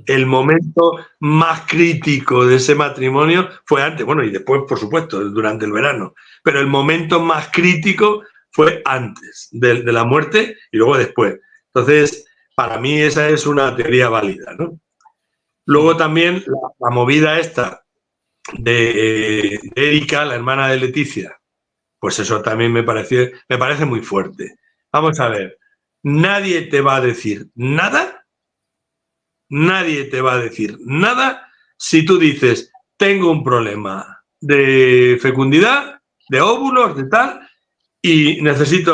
El momento más crítico de ese matrimonio fue antes, bueno, y después, por supuesto, durante el verano, pero el momento más crítico fue antes de la muerte y luego después. Entonces, para mí esa es una teoría válida, ¿no? Luego también la movida esta de Erika, la hermana de Leticia, pues eso también me parece muy fuerte. Vamos a ver, nadie te va a decir nada. Nadie te va a decir nada si tú dices, tengo un problema de fecundidad, de óvulos, de tal, y necesito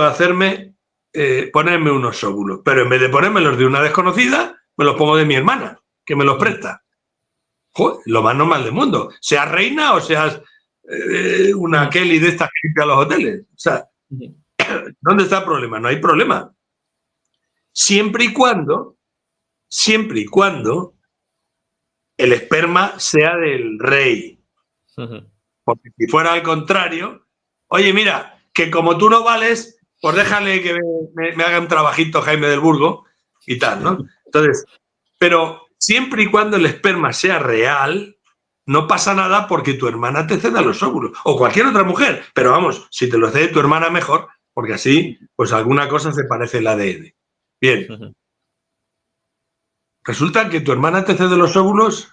ponerme unos óvulos. Pero en vez de ponérmelos de una desconocida, me los pongo de mi hermana, que me los presta. Joder, lo más normal del mundo. Seas reina o seas una Kelly de estas que limpia los hoteles. O sea, ¿dónde está el problema? No hay problema. Siempre y cuando el esperma sea del rey. Porque si fuera al contrario, oye, mira, que como tú no vales, pues déjale que me haga un trabajito Jaime del Burgo y tal, ¿no? Entonces, pero siempre y cuando el esperma sea real, no pasa nada porque tu hermana te ceda los óvulos, o cualquier otra mujer, pero vamos, si te lo cede tu hermana mejor, porque así, pues alguna cosa se parece el ADN. Bien. Resulta que tu hermana te cede los óvulos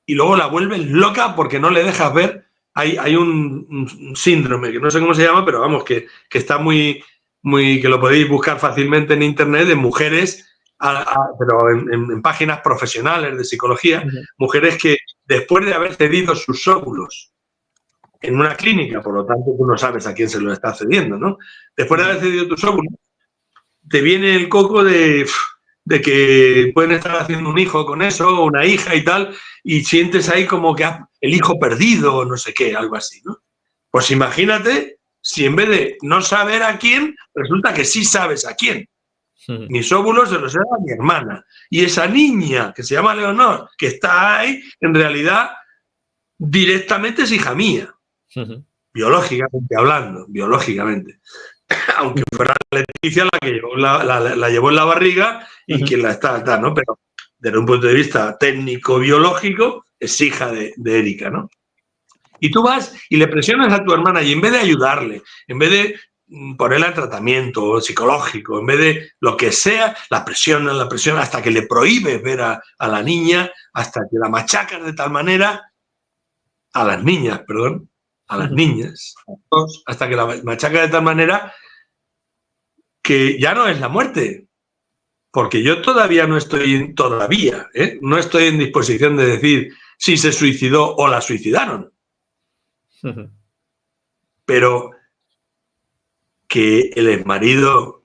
y luego la vuelves loca porque no le dejas ver. Hay un síndrome, que no sé cómo se llama, pero vamos, que está muy, que lo podéis buscar fácilmente en internet, de mujeres, pero en páginas profesionales de psicología, mujeres que después de haber cedido sus óvulos en una clínica, por lo tanto tú no sabes a quién se lo está cediendo, ¿no? Después de haber cedido tus óvulos, te viene el coco de que pueden estar haciendo un hijo con eso, una hija y tal, y sientes ahí como que el hijo perdido o no sé qué, algo así, ¿no? Pues imagínate si en vez de no saber a quién, resulta que sí sabes a quién. Mis óvulos se los he dado a mi hermana. Y esa niña, que se llama Leonor, que está ahí, en realidad, directamente es hija mía. Biológicamente hablando, biológicamente. Aunque fuera Leticia la que la llevó en la barriga y quien la está, ¿no? Pero desde un punto de vista técnico-biológico, es hija de Erika, ¿no? Y tú vas y le presionas a tu hermana y en vez de ayudarle, en vez de ponerla en tratamiento psicológico, en vez de lo que sea, la presiona hasta que le prohíbes ver a la niña, hasta que la machacas de tal manera, a las niñas, hasta que la machacas de tal manera que ya no es la muerte. Porque yo todavía no estoy en disposición de decir si se suicidó o la suicidaron. Pero que el exmarido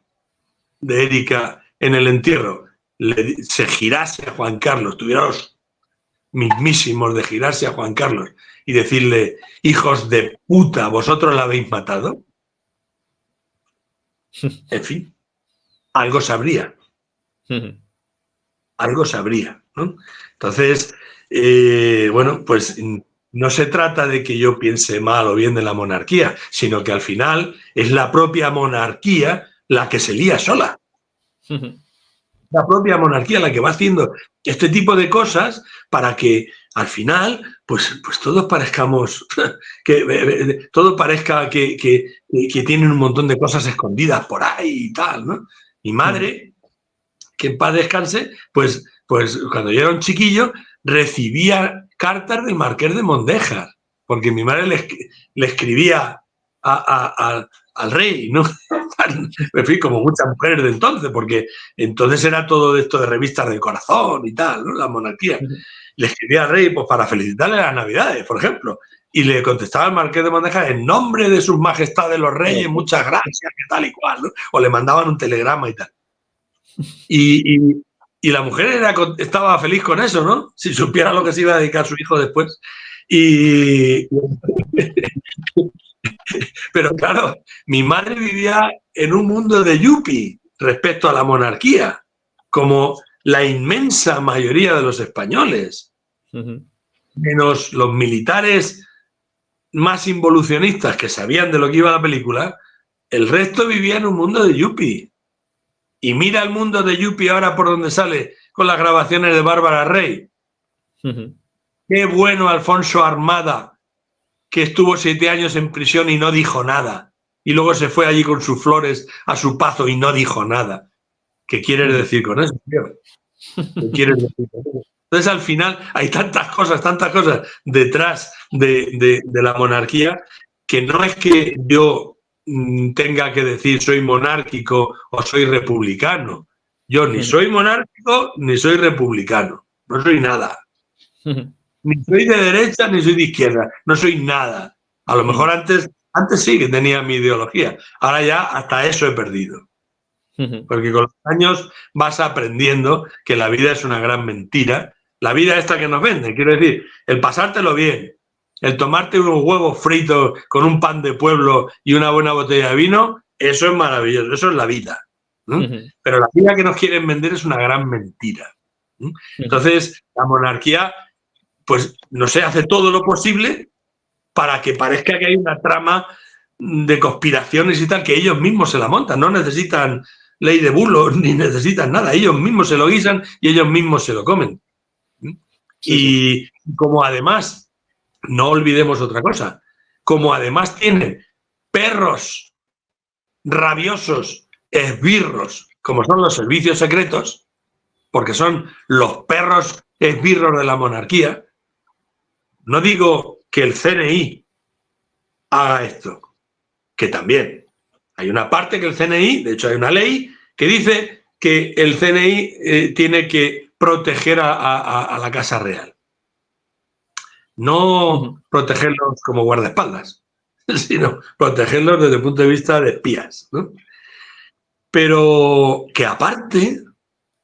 de Erika en el entierro se girase a Juan Carlos, tuviera los mismísimos de girarse a Juan Carlos y decirle, hijos de puta, ¿vosotros la habéis matado? En fin, algo sabría. Algo sabría, ¿no? Entonces, bueno, pues no se trata de que yo piense mal o bien de la monarquía, sino que al final es la propia monarquía la que se lía sola. La propia monarquía la que va haciendo este tipo de cosas para que al final, pues todos parezcamos, todo parezca que tienen un montón de cosas escondidas por ahí y tal, ¿no? Mi madre, que en paz descanse, pues cuando yo era un chiquillo recibía cartas del marqués de Mondéjar, porque mi madre le escribía al rey, ¿no? En fin, como muchas mujeres de entonces, porque entonces era todo esto de revistas del corazón y tal, ¿no? La monarquía. Le escribía al rey pues para felicitarle las Navidades, por ejemplo, y le contestaba al marqués de Mondéjar, en nombre de sus majestades los reyes, muchas gracias, que tal y cual, ¿no? O le mandaban un telegrama y tal. Y la mujer estaba feliz con eso, ¿no? Si supiera lo que se iba a dedicar su hijo después. Pero claro, mi madre vivía en un mundo de yuppie respecto a la monarquía, como la inmensa mayoría de los españoles, menos los militares más involucionistas que sabían de lo que iba la película, el resto vivía en un mundo de yuppie. Y mira el mundo de yuppie ahora por donde sale con las grabaciones de Bárbara Rey. Qué bueno Alfonso Armada, que estuvo 7 años en prisión y no dijo nada. Y luego se fue allí con sus flores a su pazo y no dijo nada. ¿Qué quieres decir con eso, tío? ¿Qué quieres decir con eso? Entonces, al final, hay tantas cosas detrás de la monarquía que no es que yo tenga que decir soy monárquico o soy republicano. Yo ni soy monárquico ni soy republicano. No soy nada. Ni soy de derecha ni soy de izquierda. No soy nada. A lo mejor antes sí que tenía mi ideología. Ahora ya hasta eso he perdido. Porque con los años vas aprendiendo que la vida es una gran mentira. La vida esta que nos venden, quiero decir, el pasártelo bien, el tomarte unos huevos fritos con un pan de pueblo y una buena botella de vino, eso es maravilloso, eso es la vida. Pero la vida que nos quieren vender es una gran mentira. Entonces, la monarquía, pues, no sé, hace todo lo posible para que parezca que hay una trama de conspiraciones y tal, que ellos mismos se la montan, no necesitan ley de bulos ni necesitan nada, ellos mismos se lo guisan y ellos mismos se lo comen. Y como además, no olvidemos otra cosa, como además tienen perros rabiosos, esbirros, como son los servicios secretos, porque son los perros esbirros de la monarquía, no digo que el CNI haga esto, que también. Hay una parte que el CNI, de hecho hay una ley que dice que el CNI tiene que proteger a la Casa Real. No protegerlos como guardaespaldas, sino protegerlos desde el punto de vista de espías, ¿no? Pero que aparte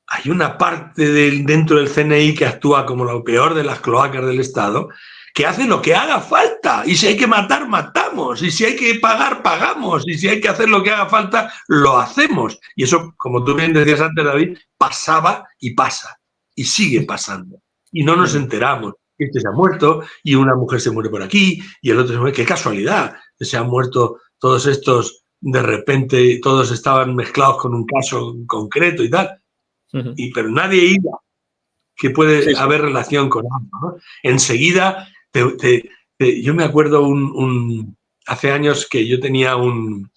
hay una parte dentro del CNI que actúa como lo peor de las cloacas del Estado, que hace lo que haga falta. Y si hay que matar, matamos. Y si hay que pagar, pagamos. Y si hay que hacer lo que haga falta, lo hacemos. Y eso, como tú bien decías antes, David, pasaba y pasa. Y sigue pasando. Y no nos enteramos. Este se ha muerto y una mujer se muere por aquí y el otro se muere. ¡Qué casualidad! Se han muerto todos estos, de repente, todos estaban mezclados con un caso concreto y tal. Pero nadie iba que puede haber relación con algo, ¿no? Enseguida, yo me acuerdo hace años que yo tenía un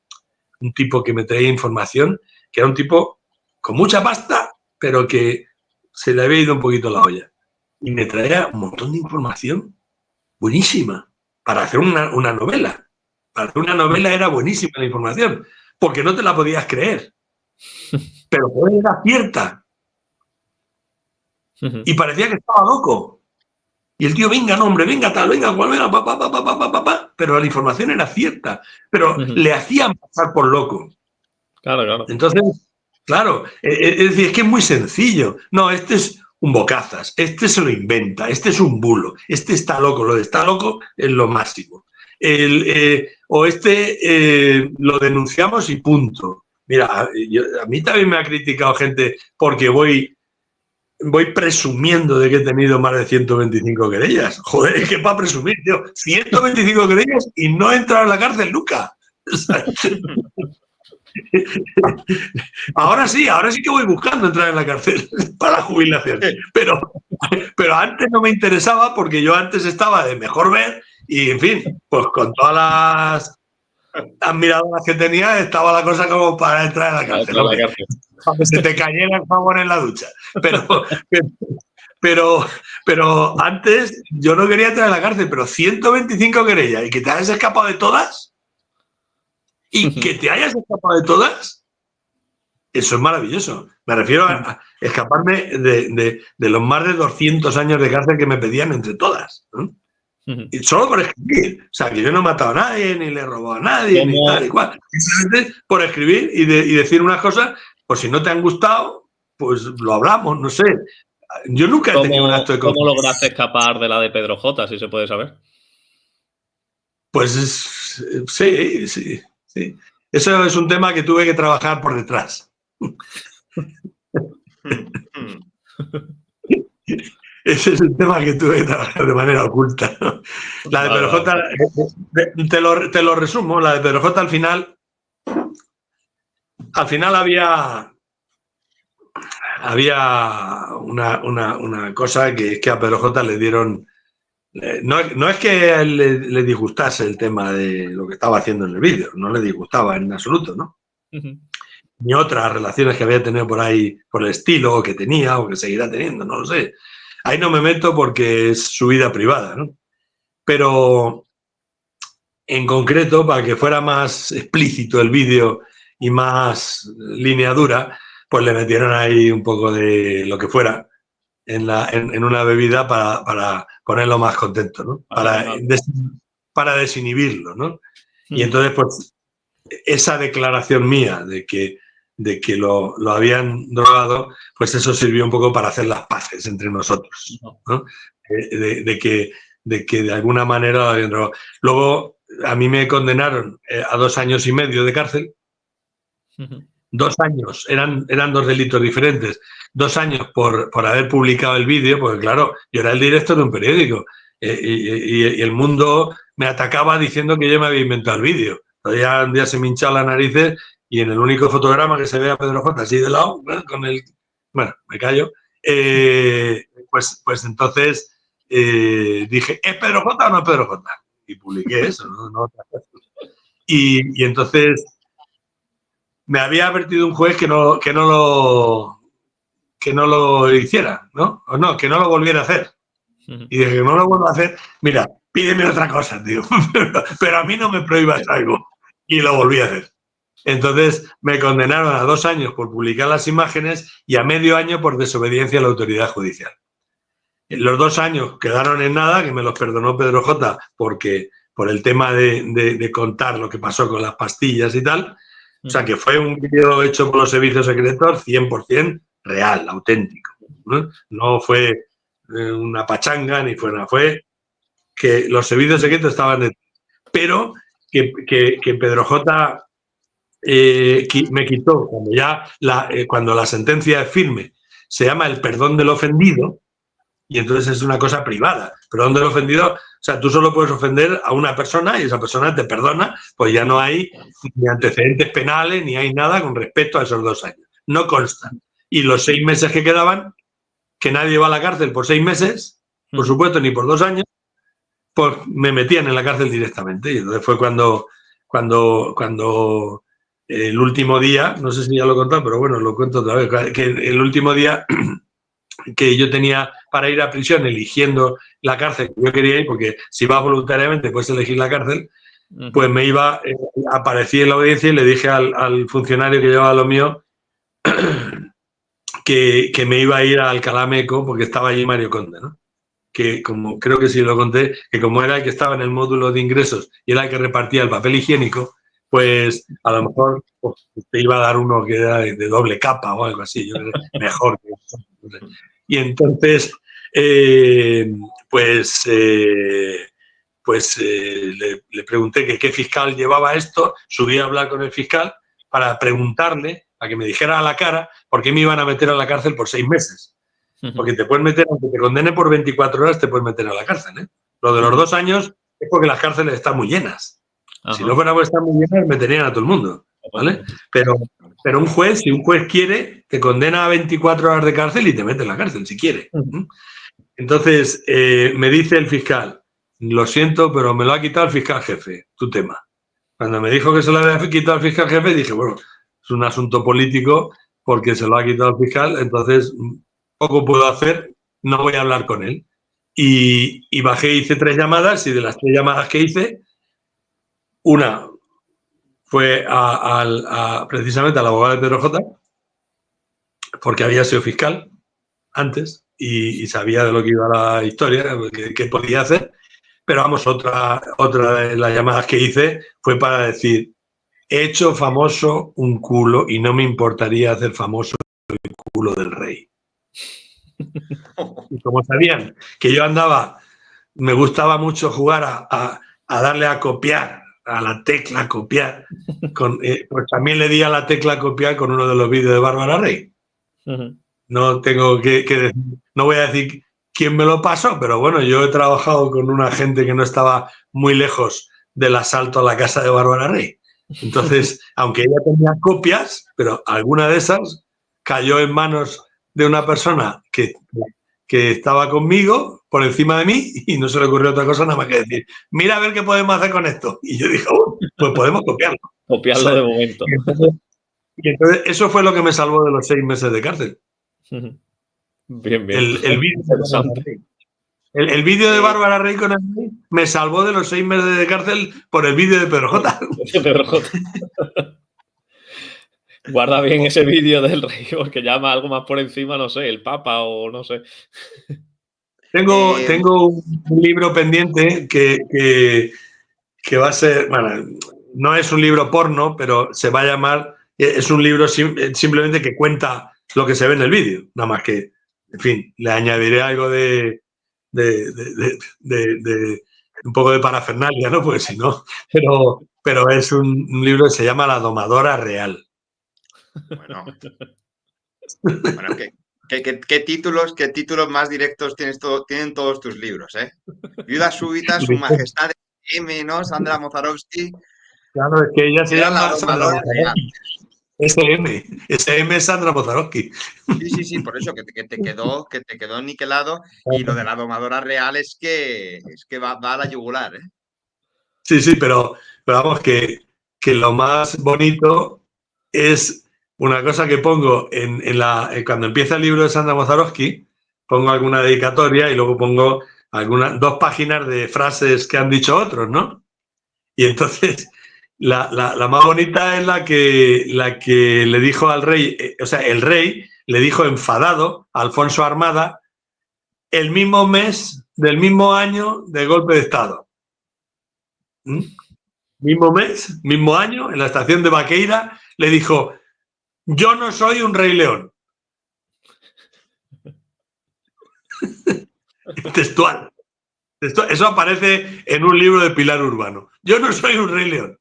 tipo que me traía información, que era un tipo con mucha pasta, pero que se le había ido un poquito la olla. Y me traía un montón de información buenísima para hacer una novela. Para hacer una novela era buenísima la información, porque no te la podías creer. Pero era cierta. Y parecía que estaba loco. Y el tío, venga, no, hombre, venga, tal, venga, cual, venga, pa. Pero la información era cierta. Pero le hacían pasar por loco. Claro, claro. Entonces, claro, es decir, es que es muy sencillo. No, este es un bocazas, este se lo inventa, este es un bulo, este está loco, lo de está loco es lo máximo. O lo denunciamos y punto. Mira, a mí también me ha criticado gente porque voy presumiendo de que he tenido más de 125 querellas. Joder, es que para presumir, tío, 125 querellas y no he entrado en la cárcel nunca. Ahora sí que voy buscando entrar en la cárcel para la jubilación. Pero antes no me interesaba porque yo antes estaba de mejor ver y, en fin, pues con todas las admiradoras que tenía estaba la cosa como para entrar en la cárcel. Para que se te cayera el jabón en la ducha. Pero antes yo no quería entrar en la cárcel, pero 125 querellas y que te hayas escapado de todas. Y que te hayas escapado de todas, eso es maravilloso. Me refiero a escaparme de los más de 200 años de cárcel que me pedían entre todas, ¿no? Y solo por escribir. O sea, que yo no he matado a nadie, ni le he robado a nadie, ni tal y cual. Simplemente por escribir y decir unas cosas, pues si no te han gustado, pues lo hablamos, no sé. Yo nunca he tenido un acto de confianza. ¿Cómo lograste escapar de la de Pedro J, si se puede saber? Pues sí. Eso es un tema que tuve que trabajar por detrás. Ese es el tema que tuve que trabajar de manera oculta, ¿no? La de Pedro J, te lo resumo, la de Pedro J al final había una cosa que es que a Pedro J le dieron. No es que a él le disgustase el tema de lo que estaba haciendo en el vídeo, no le disgustaba en absoluto, ¿no? Ni otras relaciones que había tenido por ahí, por el estilo, o que tenía, o que seguirá teniendo, no lo sé. Ahí no me meto porque es su vida privada, ¿no? Pero en concreto, para que fuera más explícito el vídeo y más línea dura, pues le metieron ahí un poco de lo que fuera en una bebida para ponerlo más contento, ¿no? Para desinhibirlo, ¿no? Y entonces, pues, esa declaración mía de que lo habían drogado, pues eso sirvió un poco para hacer las paces entre nosotros, ¿no? De que de alguna manera lo habían drogado. Luego, a mí me condenaron a 2 años y medio de cárcel. 2 años, eran 2 delitos diferentes. 2 años por haber publicado el vídeo, porque claro, yo era el director de un periódico y el mundo me atacaba diciendo que yo me había inventado el vídeo. Todavía un día se me hinchaba las narices y en el único fotograma que se ve a Pedro J así de lado, con el... Bueno, me callo. Pues entonces dije, ¿es Pedro J o no es Pedro J? Y publiqué eso, ¿no? Y entonces me había advertido un juez que no lo hiciera, ¿no? O no, que no lo volviera a hacer. Y dije, que no lo vuelvo a hacer, mira, pídeme otra cosa, tío. Pero a mí no me prohíbas algo. Y lo volví a hacer. Entonces me condenaron a 2 años por publicar las imágenes y a medio año por desobediencia a la autoridad judicial. Los 2 años quedaron en nada, que me los perdonó Pedro J por el tema de contar lo que pasó con las pastillas y tal. O sea, que fue un vídeo hecho por los servicios secretos 100% real, auténtico, ¿no? No fue una pachanga ni fue nada, fue que los servicios secretos estaban detrás, pero que Pedro J. Me quitó, cuando la sentencia es firme, se llama el perdón del ofendido, y entonces es una cosa privada. Perdón del ofendido, o sea, tú solo puedes ofender a una persona y esa persona te perdona, pues ya no hay ni antecedentes penales ni hay nada con respecto a esos 2 años. No constan. Y los 6 meses que quedaban, que nadie va a la cárcel por 6 meses, por supuesto, ni por 2 años, pues me metían en la cárcel directamente. Y entonces fue cuando el último día, no sé si ya lo he contado, pero bueno, lo cuento otra vez, que el último día que yo tenía para ir a prisión eligiendo la cárcel que yo quería ir, porque si vas voluntariamente puedes elegir la cárcel, pues me iba, aparecí en la audiencia y le dije al funcionario que llevaba lo mío que me iba a ir a Alcalá Meco porque estaba allí Mario Conde, ¿no? Que como creo que sí lo conté, que como era el que estaba en el módulo de ingresos y era el que repartía el papel higiénico, pues a lo mejor te iba a dar uno que era de doble capa o algo así, yo creo que mejor. Y entonces, le pregunté que qué fiscal llevaba esto, subí a hablar con el fiscal para preguntarle, a que me dijera a la cara, por qué me iban a meter a la cárcel por 6 meses. Porque te puedes meter, aunque te condene por 24 horas, te puedes meter a la cárcel, ¿eh? Lo de los 2 años es porque las cárceles están muy llenas. Si no fuera porque están muy llenas, meterían a todo el mundo, ¿vale? Pero un juez, si un juez quiere, te condena a 24 horas de cárcel y te mete en la cárcel, si quiere. Entonces, me dice el fiscal, lo siento, pero me lo ha quitado el fiscal jefe, tu tema. Cuando me dijo que se lo había quitado el fiscal jefe, dije, bueno, es un asunto político porque se lo ha quitado el fiscal, entonces poco puedo hacer, no voy a hablar con él. Y bajé, hice 3 llamadas y de las 3 llamadas que hice, una fue precisamente al abogado de Pedro J, porque había sido fiscal antes y sabía de lo que iba la historia, qué podía hacer. Pero vamos, otra de las llamadas que hice fue para decir, he hecho famoso un culo y no me importaría hacer famoso el culo del rey. Y como sabían que yo me gustaba mucho jugar a darle a copiar, a la tecla copiar, pues también le di a la tecla copiar con uno de los vídeos de Bárbara Rey. No tengo que decir, no voy a decir quién me lo pasó, pero bueno, yo he trabajado con una gente que no estaba muy lejos del asalto a la casa de Bárbara Rey. Entonces, aunque ella tenía copias, pero alguna de esas cayó en manos de una persona que estaba conmigo por encima de mí y no se le ocurrió otra cosa nada más que decir, mira a ver qué podemos hacer con esto. Y yo dije, pues podemos copiarlo. Copiarlo, o sea, de momento. Y entonces eso fue lo que me salvó de los 6 meses de cárcel. Bien. El vídeo de Bárbara Rey con el rey me salvó de los 6 meses de cárcel por el vídeo de Pedro J. Pedro J. Guarda bien ese vídeo del rey, porque llama algo más por encima, no sé, el Papa o no sé. Tengo un libro pendiente que va a ser, bueno, no es un libro porno, pero se va a llamar, es un libro simplemente que cuenta lo que se ve en el vídeo, nada más que, en fin, le añadiré algo de un poco de parafernalia, ¿no? Pues si no, pero es un libro que se llama La domadora real. Bueno, ¿qué títulos más directos tienen todos tus libros, eh? Viuda súbita, Su Majestad M, ¿no? Sandra Mozarovsky. Claro, es que ella se llama La domadora real. SM es Sandra Mozarovsky. Sí, por eso que te quedó niquelado. Y lo de la domadora real es que va a la yugular, ¿eh? Sí, pero vamos, que lo más bonito es una cosa que pongo cuando empieza el libro de Sandra Mozarovsky, pongo alguna dedicatoria y luego pongo 2 páginas de frases que han dicho otros, ¿no? Y entonces la más bonita es la que le dijo al rey, o sea, el rey le dijo enfadado a Alfonso Armada el mismo mes del mismo año del golpe de Estado. Mismo mes, mismo año, en la estación de Baqueira, le dijo, yo no soy un rey león. Textual. Eso aparece en un libro de Pilar Urbano. Yo no soy un Rey León.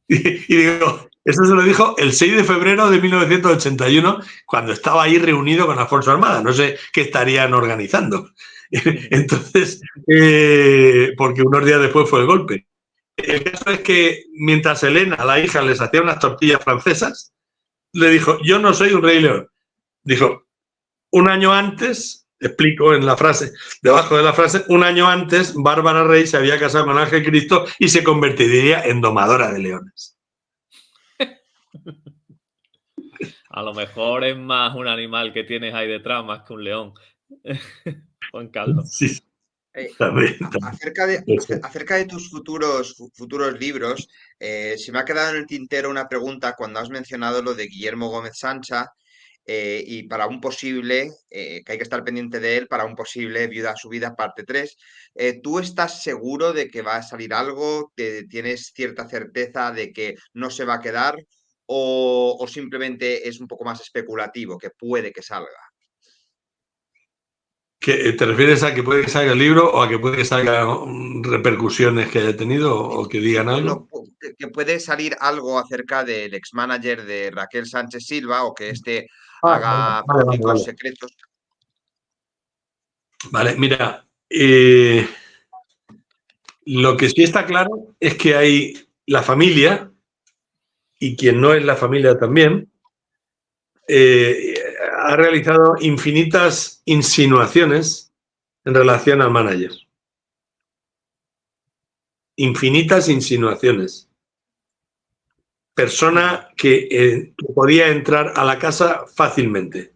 Y digo, eso se lo dijo el 6 de febrero de 1981, cuando estaba ahí reunido con Alfonso Armada. No sé qué estarían organizando. Entonces, porque unos días después fue el golpe. El caso es que mientras Elena, la hija, les hacía unas tortillas francesas, le dijo, yo no soy un Rey León. Dijo, un año antes, explico en la frase, debajo de la frase, un año antes, Bárbara Rey se había casado con Ángel Cristo y se convertiría en domadora de leones. A lo mejor es más un animal que tienes ahí detrás, más que un león. Juan Carlos. Sí, también. Acerca de tus futuros libros, se me ha quedado en el tintero una pregunta cuando has mencionado lo de Guillermo Gómez Sancha, y para un posible, que hay que estar pendiente de él, para un posible Viuda Subida parte 3. ¿Tú estás seguro de que va a salir algo? ¿Tienes cierta certeza de que no se va a quedar? ¿O simplemente es un poco más especulativo, que puede que salga? ¿Te refieres a que puede que salga el libro o a que puede que salga repercusiones que haya tenido o que digan algo? No, que puede salir algo acerca del ex-manager de Raquel Sánchez Silva o que haga públicos secretos. Vale, mira, lo que sí está claro es que hay la familia, y quien no es la familia también, ha realizado infinitas insinuaciones en relación al manager. Infinitas insinuaciones. Persona que podía entrar a la casa fácilmente,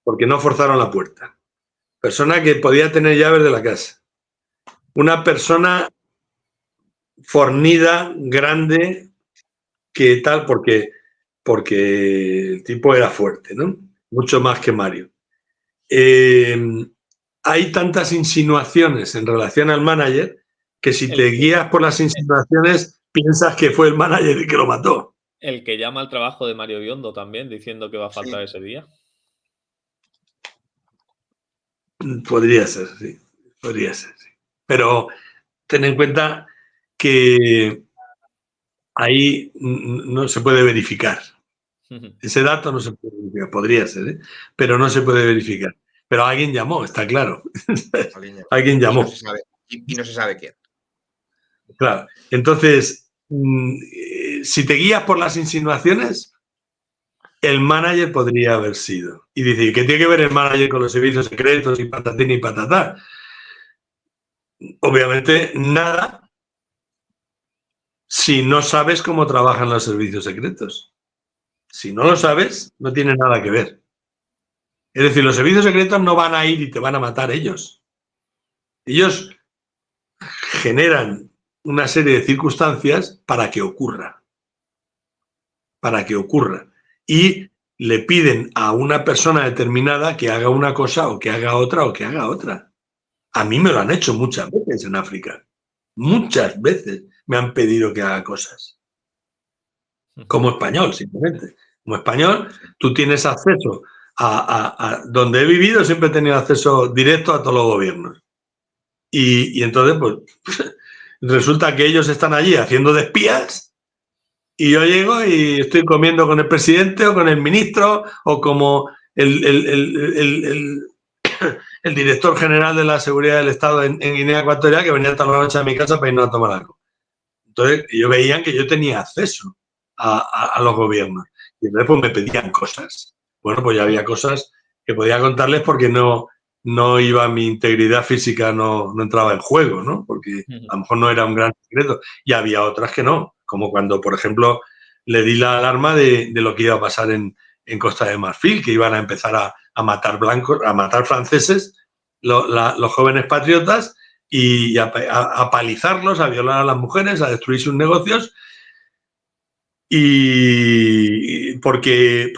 porque no forzaron la puerta. Persona que podía tener llaves de la casa. Una persona fornida, grande, que tal, porque el tipo era fuerte, ¿no? Mucho más que Mario. Hay tantas insinuaciones en relación al manager que si te guías por las insinuaciones piensas que fue el manager el que lo mató. El que llama al trabajo de Mario Biondo también, diciendo que va a faltar ese día. Podría ser, sí. Podría ser, sí. Pero ten en cuenta que ahí no se puede verificar. Ese dato no se puede verificar. Podría ser, pero no se puede verificar. Pero alguien llamó, está claro. Alguien llamó. Y no se sabe quién. Claro. Entonces, si te guías por las insinuaciones, el manager podría haber sido. Y dice, ¿qué tiene que ver el manager con los servicios secretos y patatín y patatá? Obviamente, nada, si no sabes cómo trabajan los servicios secretos. Si no lo sabes, no tiene nada que ver. Es decir, los servicios secretos no van a ir y te van a matar ellos. Ellos generan una serie de circunstancias para que ocurra. Para que ocurra. Y le piden a una persona determinada que haga una cosa o que haga otra o que haga otra. A mí me lo han hecho muchas veces en África. Muchas veces me han pedido que haga cosas. Como español, simplemente. Como español, tú tienes acceso a donde he vivido, siempre he tenido acceso directo a todos los gobiernos. Y entonces, pues, resulta que ellos están allí haciendo de espías y yo llego y estoy comiendo con el presidente o con el ministro o como el director general de la seguridad del Estado en Guinea Ecuatorial, que venía hasta la noche a mi casa para irnos a tomar algo. Entonces, ellos veían que yo tenía acceso a los gobiernos. Y entonces, pues, me pedían cosas. Bueno, pues ya había cosas que podía contarles porque no iba, mi integridad física no entraba en juego, ¿no? Porque a lo mejor no era un gran secreto. Y había otras que no, como cuando, por ejemplo, le di la alarma de lo que iba a pasar en Costa de Marfil, que iban a empezar a matar blancos, a matar franceses, los jóvenes patriotas, y a palizarlos, a violar a las mujeres, a destruir sus negocios. Y porque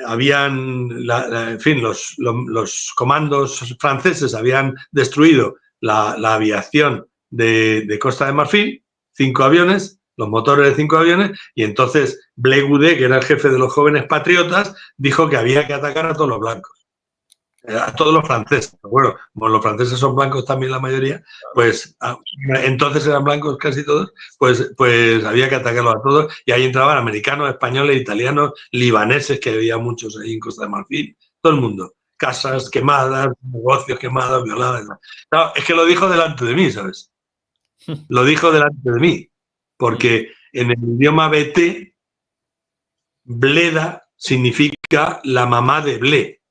habían, en fin, los comandos franceses habían destruido la aviación de Costa de Marfil, 5 aviones, los motores de 5 aviones, y entonces Blé Goudé, que era el jefe de los jóvenes patriotas, dijo que había que atacar a todos los blancos. a todos los franceses. Bueno, como los franceses son blancos también la mayoría, pues entonces eran blancos casi todos, pues había que atacarlos a todos y ahí entraban americanos, españoles, italianos, libaneses, que había muchos ahí en Costa de Marfil, todo el mundo. Casas quemadas, negocios quemados, violadas. Claro, es que lo dijo delante de mí, ¿sabes? Lo dijo delante de mí, porque en el idioma BT, Bleda significa la mamá de Ble.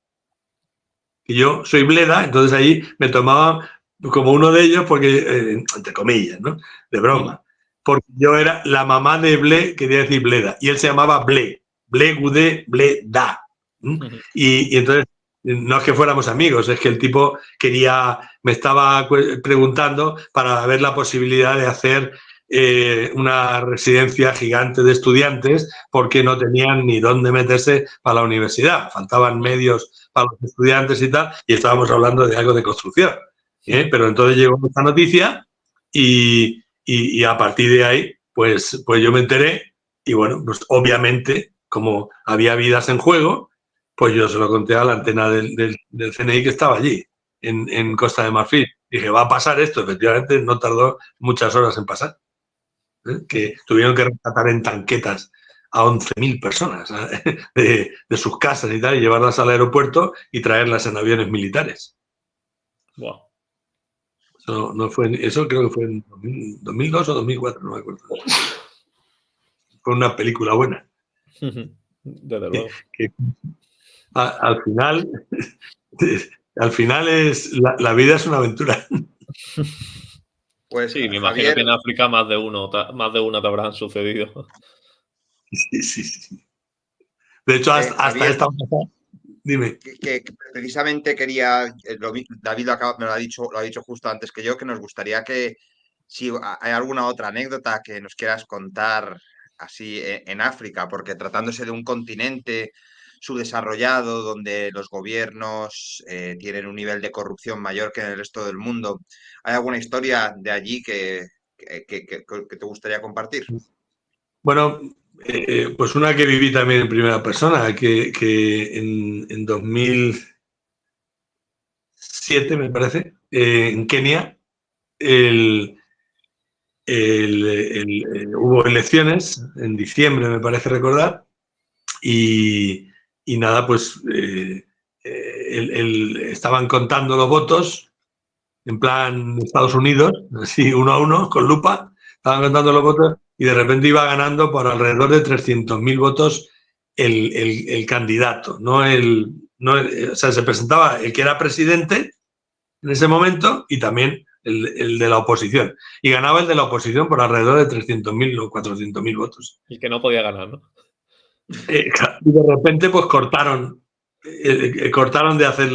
Y yo soy Bleda, entonces ahí me tomaban como uno de ellos, porque, entre comillas, ¿no? De broma. Porque yo era la mamá de Ble, quería decir Bleda, y él se llamaba Ble, Ble Gudé, Bleda. Y entonces, no es que fuéramos amigos, es que el tipo me estaba preguntando para ver la posibilidad de hacer una residencia gigante de estudiantes porque no tenían ni dónde meterse para la universidad. Faltaban medios para los estudiantes y tal, y estábamos hablando de algo de construcción. Pero entonces llegó esta noticia y a partir de ahí, pues yo me enteré y bueno, pues obviamente, como había vidas en juego, pues yo se lo conté a la antena del CNI que estaba allí, en Costa de Marfil. Dije, va a pasar esto. Efectivamente, no tardó muchas horas en pasar. Que tuvieron que rescatar en tanquetas a 11.000 personas de sus casas y tal, y llevarlas al aeropuerto y traerlas en aviones militares. Wow. Eso creo que fue en 2002 o 2004, no me acuerdo. Fue una película buena. Desde luego. Al final la vida es una aventura. Pues, sí, me imagino Javier, que en África más de una te habrán sucedido. Sí. De hecho, hasta Javier, esta... Dime. que precisamente quería, David me lo ha dicho justo antes que yo, que nos gustaría que si hay alguna otra anécdota que nos quieras contar así en África, porque tratándose de un continente subdesarrollado donde los gobiernos tienen un nivel de corrupción mayor que en el resto del mundo, ¿hay alguna historia de allí que te gustaría compartir? Bueno, pues una que viví también en primera persona, que en 2007, me parece, en Kenia, hubo elecciones en diciembre, me parece recordar, y nada, pues estaban contando los votos en plan Estados Unidos, así uno a uno, con lupa, estaban contando los votos y de repente iba ganando por alrededor de 300.000 votos el candidato. O sea, se presentaba el que era presidente en ese momento y también el de la oposición. Y ganaba el de la oposición por alrededor de 300.000 o 400.000 votos. Y que no podía ganar, ¿no? Y de repente, pues cortaron de hacer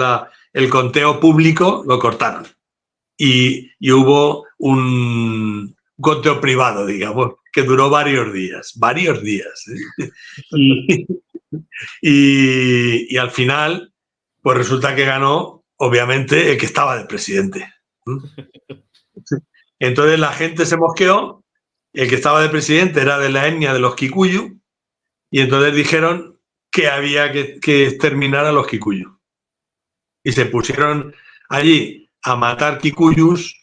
el conteo público, lo cortaron. Y hubo un conteo privado, digamos, que duró varios días. Y al final, pues resulta que ganó, obviamente, el que estaba de presidente. Entonces la gente se mosqueó, el que estaba de presidente era de la etnia de los Kikuyu, y entonces dijeron que había que exterminar a los Kikuyu. Y se pusieron allí a matar Kikuyus.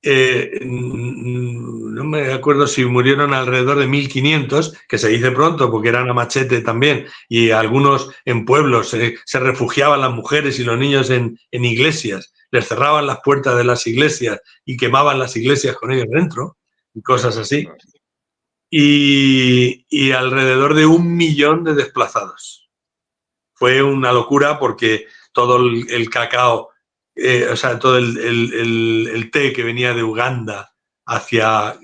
No me acuerdo si murieron alrededor de 1.500, que se dice pronto porque eran a machete también, y algunos en pueblos se refugiaban las mujeres y los niños en iglesias, les cerraban las puertas de las iglesias y quemaban las iglesias con ellos dentro, y cosas así. Y alrededor de 1 millón de desplazados. Fue una locura porque todo el cacao, o sea, todo el té que venía de Uganda hacia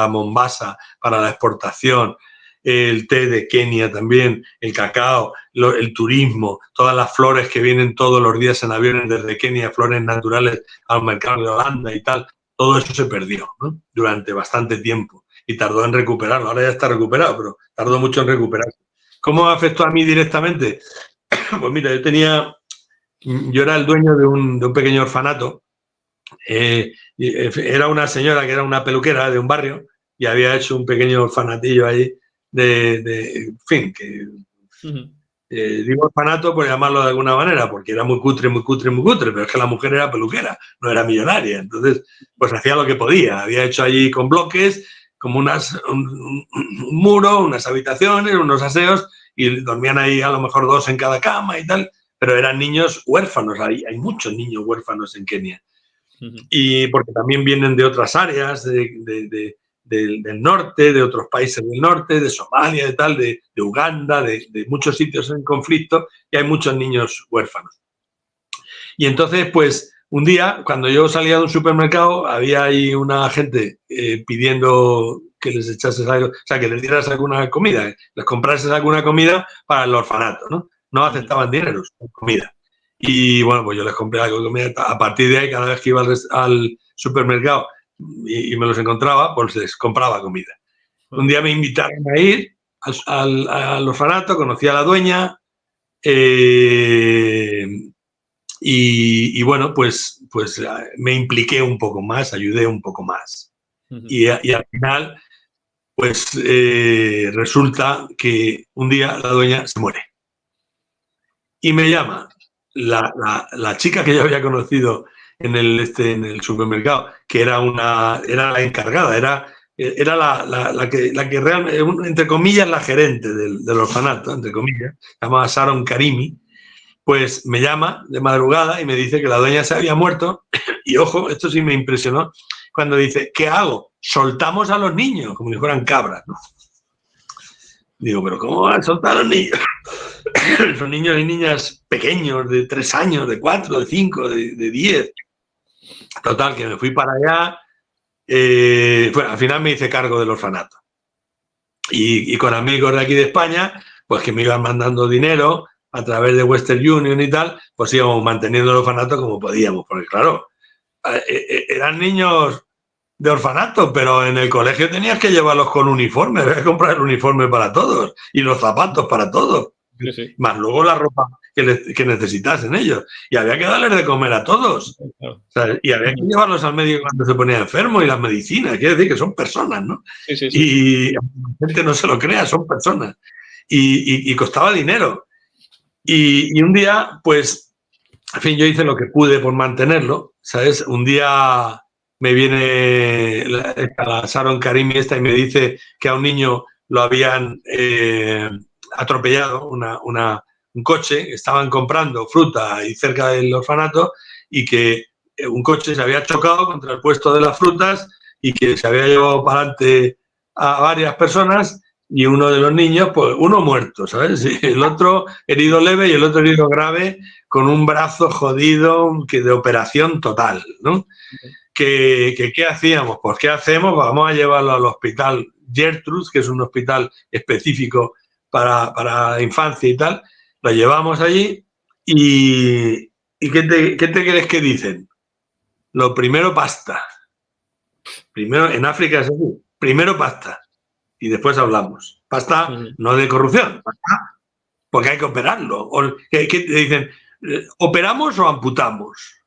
Mombasa para la exportación, el té de Kenia también, el cacao, el turismo, todas las flores que vienen todos los días en aviones desde Kenia, flores naturales al mercado de Holanda y tal, todo eso se perdió, ¿no? Durante bastante tiempo y tardó en recuperarlo. Ahora ya está recuperado, pero tardó mucho en recuperarse. ¿Cómo me afectó a mí directamente? Pues mira, yo era el dueño de un pequeño orfanato. Era una señora que era una peluquera de un barrio y había hecho un pequeño orfanatillo ahí en fin, que Digo orfanato por llamarlo de alguna manera, porque era muy cutre, muy cutre, muy cutre, pero es que la mujer era peluquera, no era millonaria. Entonces, pues hacía lo que podía. Había hecho allí con bloques, como un muro, unas habitaciones, unos aseos, y dormían ahí a lo mejor 2 en cada cama y tal, pero eran niños huérfanos. Hay muchos niños huérfanos en Kenia. Y porque también vienen de otras áreas, del norte, de otros países del norte, de Somalia, de tal, de Uganda, de muchos sitios en conflicto, y hay muchos niños huérfanos. Y entonces, pues, un día, cuando yo salía de un supermercado, había ahí una gente pidiendo que les echases algo, o sea, que les dieras alguna comida, les comprases alguna comida para el orfanato, ¿no? No aceptaban dinero, comida. Y bueno, pues yo les compré algo de comida. A partir de ahí, cada vez que iba al supermercado y me los encontraba, pues les compraba comida. Un día me invitaron a ir al orfanato, conocí a la dueña y bueno, pues me impliqué un poco más, ayudé un poco más. Y al final, pues resulta que un día la dueña se muere. Y me llama la chica que yo había conocido en el supermercado, que era la encargada, era la que realmente, entre comillas, la gerente del orfanato, entre comillas, se llamaba Sharon Karimi. Pues me llama de madrugada y me dice que la dueña se había muerto. Y ojo, esto sí me impresionó, cuando dice, ¿qué hago? Soltamos a los niños, como si fueran cabras, ¿no? Digo, ¿pero cómo van a soltar a los niños? Son niños y niñas pequeños, de 3 años, de 4, de 5, de 10. Total, que me fui para allá. Bueno, al final me hice cargo del orfanato. Y con amigos de aquí de España, pues que me iban mandando dinero a través de Western Union y tal, pues íbamos manteniendo el orfanato como podíamos. Porque claro, eran niños de orfanato, pero en el colegio tenías que llevarlos con uniforme, había que comprar el uniforme para todos y los zapatos para todos. Sí, sí. Más luego la ropa que necesitasen ellos. Y había que darles de comer a todos. Claro. O sea, y había que llevarlos al médico cuando se ponía enfermo y las medicinas. Quiere decir que son personas, ¿no? Sí, sí, sí. Y la gente no se lo crea, son personas. Y costaba dinero. Y un día, pues, en fin, yo hice lo que pude por mantenerlo, ¿sabes? Un día me viene la Sharon Karimi esta y me dice que a un niño lo habían atropellado un coche, estaban comprando fruta ahí cerca del orfanato y que un coche se había chocado contra el puesto de las frutas y que se había llevado para adelante a varias personas y uno de los niños, pues uno muerto, ¿sabes? Y el otro herido leve y el otro herido grave con un brazo jodido de operación total, ¿no? ¿Qué hacíamos? Pues ¿qué hacemos? Vamos a llevarlo al hospital Gertrude, que es un hospital específico para infancia y tal. Lo llevamos allí y ¿qué te crees que dicen? Lo primero, pasta. Primero, en África es así. Primero, pasta. Y después hablamos. Pasta no de corrupción, pasta porque hay que operarlo. ¿Qué te dicen? ¿Operamos o amputamos?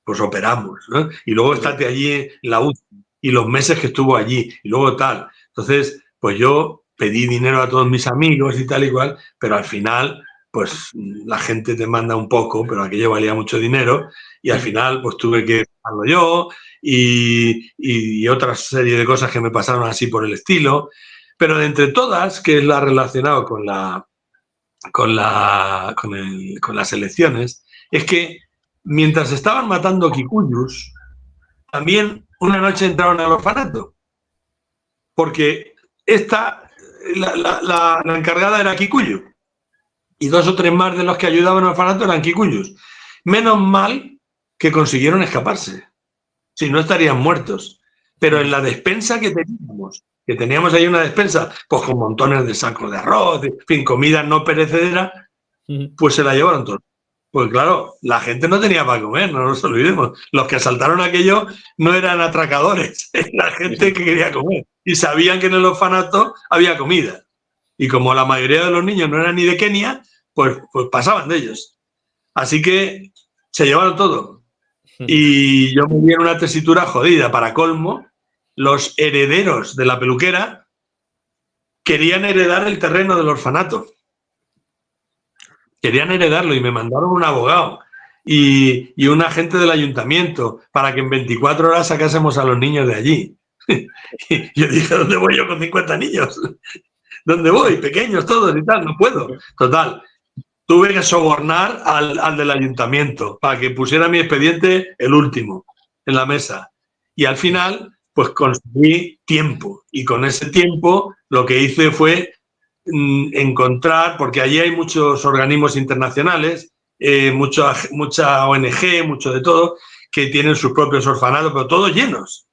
Pues operamos, ¿no? Y luego estate allí en la UCI y los meses que estuvo allí y luego tal. Entonces, pues yo pedí dinero a todos mis amigos y tal y cual, pero al final, pues la gente te manda un poco, pero aquello valía mucho dinero y al final, pues tuve que pagarlo yo y otra serie de cosas que me pasaron así por el estilo. Pero de entre todas, que es la relacionada con las elecciones, es que mientras estaban matando kikuyus, también una noche entraron al orfanato. Porque la encargada era kikuyu. Y 2 o 3 más de los que ayudaban al orfanato eran kikuyus. Menos mal que consiguieron escaparse. Si no, estarían muertos. Pero en la despensa que teníamos ahí una despensa, pues con montones de sacos de arroz, en fin, comida no perecedera, pues se la llevaron todos. Pues claro, la gente no tenía para comer, no nos olvidemos. Los que asaltaron aquello no eran atracadores, era gente que quería comer. Y sabían que en el orfanato había comida. Y como la mayoría de los niños no eran ni de Kenia, pues pasaban de ellos. Así que se llevaron todo. Y yo me vi en una tesitura jodida. Para colmo, los herederos de la peluquera querían heredar el terreno del orfanato. Querían heredarlo y me mandaron un abogado y un agente del ayuntamiento para que en 24 horas sacásemos a los niños de allí. Y yo dije, ¿dónde voy yo con 50 niños? ¿Dónde voy? Pequeños todos y tal, no puedo. Total, tuve que sobornar al del ayuntamiento para que pusiera mi expediente el último en la mesa. Y al final, pues conseguí tiempo. Y con ese tiempo lo que hice fue encontrar, porque allí hay muchos organismos internacionales, mucha ONG, mucho de todo, que tienen sus propios orfanatos, pero todos llenos.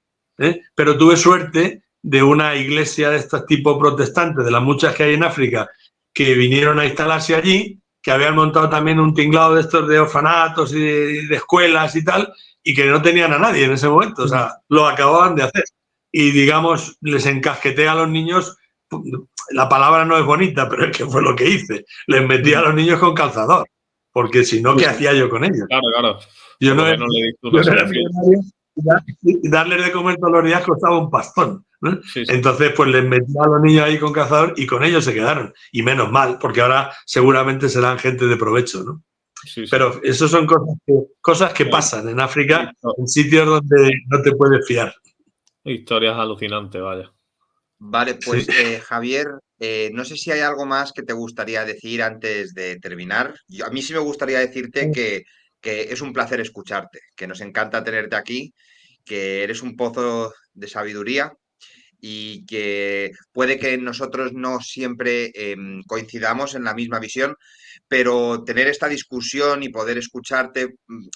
Pero tuve suerte de una iglesia de estos tipos protestantes, de las muchas que hay en África, que vinieron a instalarse allí, que habían montado también un tinglado de estos de orfanatos y de escuelas y tal, y que no tenían a nadie en ese momento, o sea, lo acababan de hacer. Y, digamos, les encasqueté a los niños, la palabra no es bonita, pero es que fue lo que hice, les metí a los niños con calzador, porque si no, ¿qué hacía yo con ellos? Claro, claro. Yo no era millonario, y darles de comer todos los días costaba un pastón, ¿no? Sí, sí. Entonces, pues les metí a los niños ahí con cazador y con ellos se quedaron. Y menos mal, porque ahora seguramente serán gente de provecho, ¿no? Sí, sí. Pero eso son cosas que pasan en África, en sitios donde no te puedes fiar. Historias alucinantes, vaya. Vale, pues sí. Javier, no sé si hay algo más que te gustaría decir antes de terminar. A mí sí me gustaría decirte que es un placer escucharte, que nos encanta tenerte aquí, que eres un pozo de sabiduría y que puede que nosotros no siempre coincidamos en la misma visión, pero tener esta discusión y poder escucharte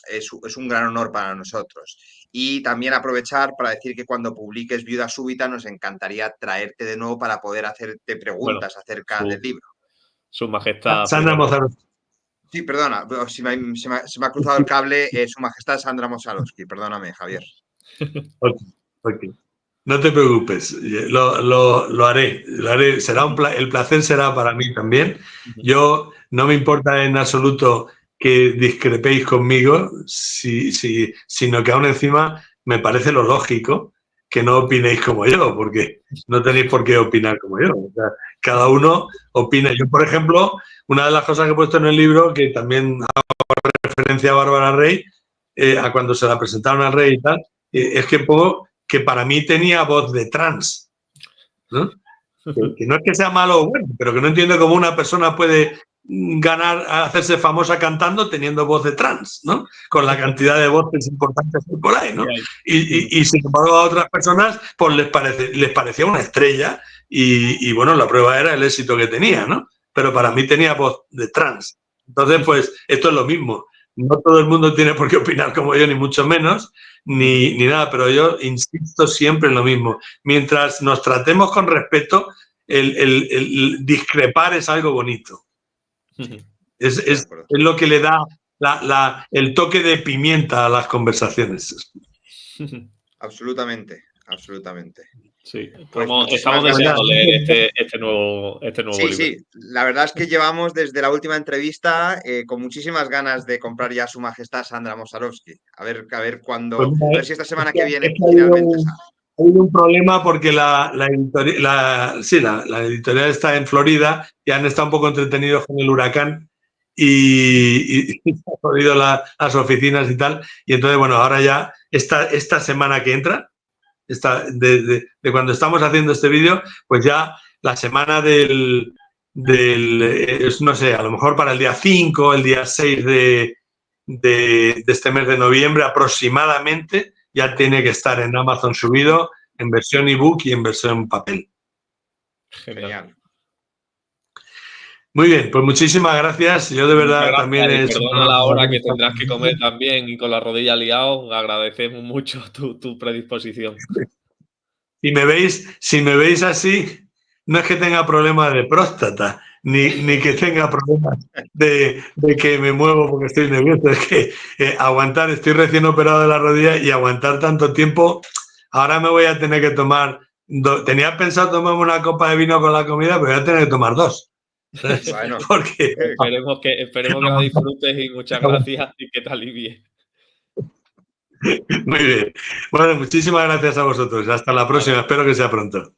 es un gran honor para nosotros. Y también aprovechar para decir que cuando publiques Viuda Súbita nos encantaría traerte de nuevo para poder hacerte preguntas acerca del libro. Su Majestad... Sandra Mozarovsky. Sí, perdona, se me ha cruzado el cable. Su Majestad Sandra Mozarovsky. Perdóname, Javier. Okay. No te preocupes, lo haré. Será el placer será para mí también. Yo no me importa en absoluto que discrepéis conmigo, sino que aún encima me parece lo lógico que no opinéis como yo, porque no tenéis por qué opinar como yo. O sea, cada uno opina. Yo, por ejemplo, una de las cosas que he puesto en el libro, que también hago referencia a Bárbara Rey, a cuando se la presentaron al rey y tal, es que pongo que para mí tenía voz de trans, ¿no? Que no es que sea malo o bueno, pero que no entiendo cómo una persona puede hacerse famosa cantando teniendo voz de trans, ¿no? Con la cantidad de voces importantes que hay por ahí, ¿no? Y sin embargo a otras personas pues les parecía una estrella y bueno, la prueba era el éxito que tenía, ¿no? Pero para mí tenía voz de trans. Entonces, pues esto es lo mismo. No todo el mundo tiene por qué opinar como yo, ni mucho menos, ni nada, pero yo insisto siempre en lo mismo. Mientras nos tratemos con respeto, el discrepar es algo bonito. Es lo que le da el toque de pimienta a las conversaciones. Absolutamente, absolutamente. Sí, pues estamos deseando leer este nuevo libro. Sí, la verdad es que llevamos desde la última entrevista con muchísimas ganas de comprar ya a Su Majestad Sandra Mozarovsky. A ver cuándo, a ver si esta semana que viene finalmente sale. Hay un problema porque la editorial está en Florida y han estado un poco entretenidos con el huracán y han jodido las oficinas y tal. Y entonces, bueno, ahora ya esta semana que entra, de cuando estamos haciendo este vídeo, pues ya la semana no sé, a lo mejor para el día 5, el día 6 de este mes de noviembre aproximadamente, ya tiene que estar en Amazon subido en versión ebook y en versión papel. Genial. Muy bien, pues muchísimas gracias. Yo de verdad también... Perdona la hora que tendrás que comer también y con la rodilla liado. Agradecemos mucho tu predisposición. Si me veis así, no es que tenga problemas de próstata, ni que tenga problemas de que me muevo porque estoy nervioso. Es que aguantar, estoy recién operado de la rodilla y aguantar tanto tiempo, ahora me voy a tener que tomar... Tenía pensado tomarme una copa de vino con la comida, pero voy a tener que tomar 2. Bueno, porque esperemos que la disfrutes y muchas gracias y que te alivie. Muy bien. Bueno, muchísimas gracias a vosotros. Hasta la próxima. Espero que sea pronto.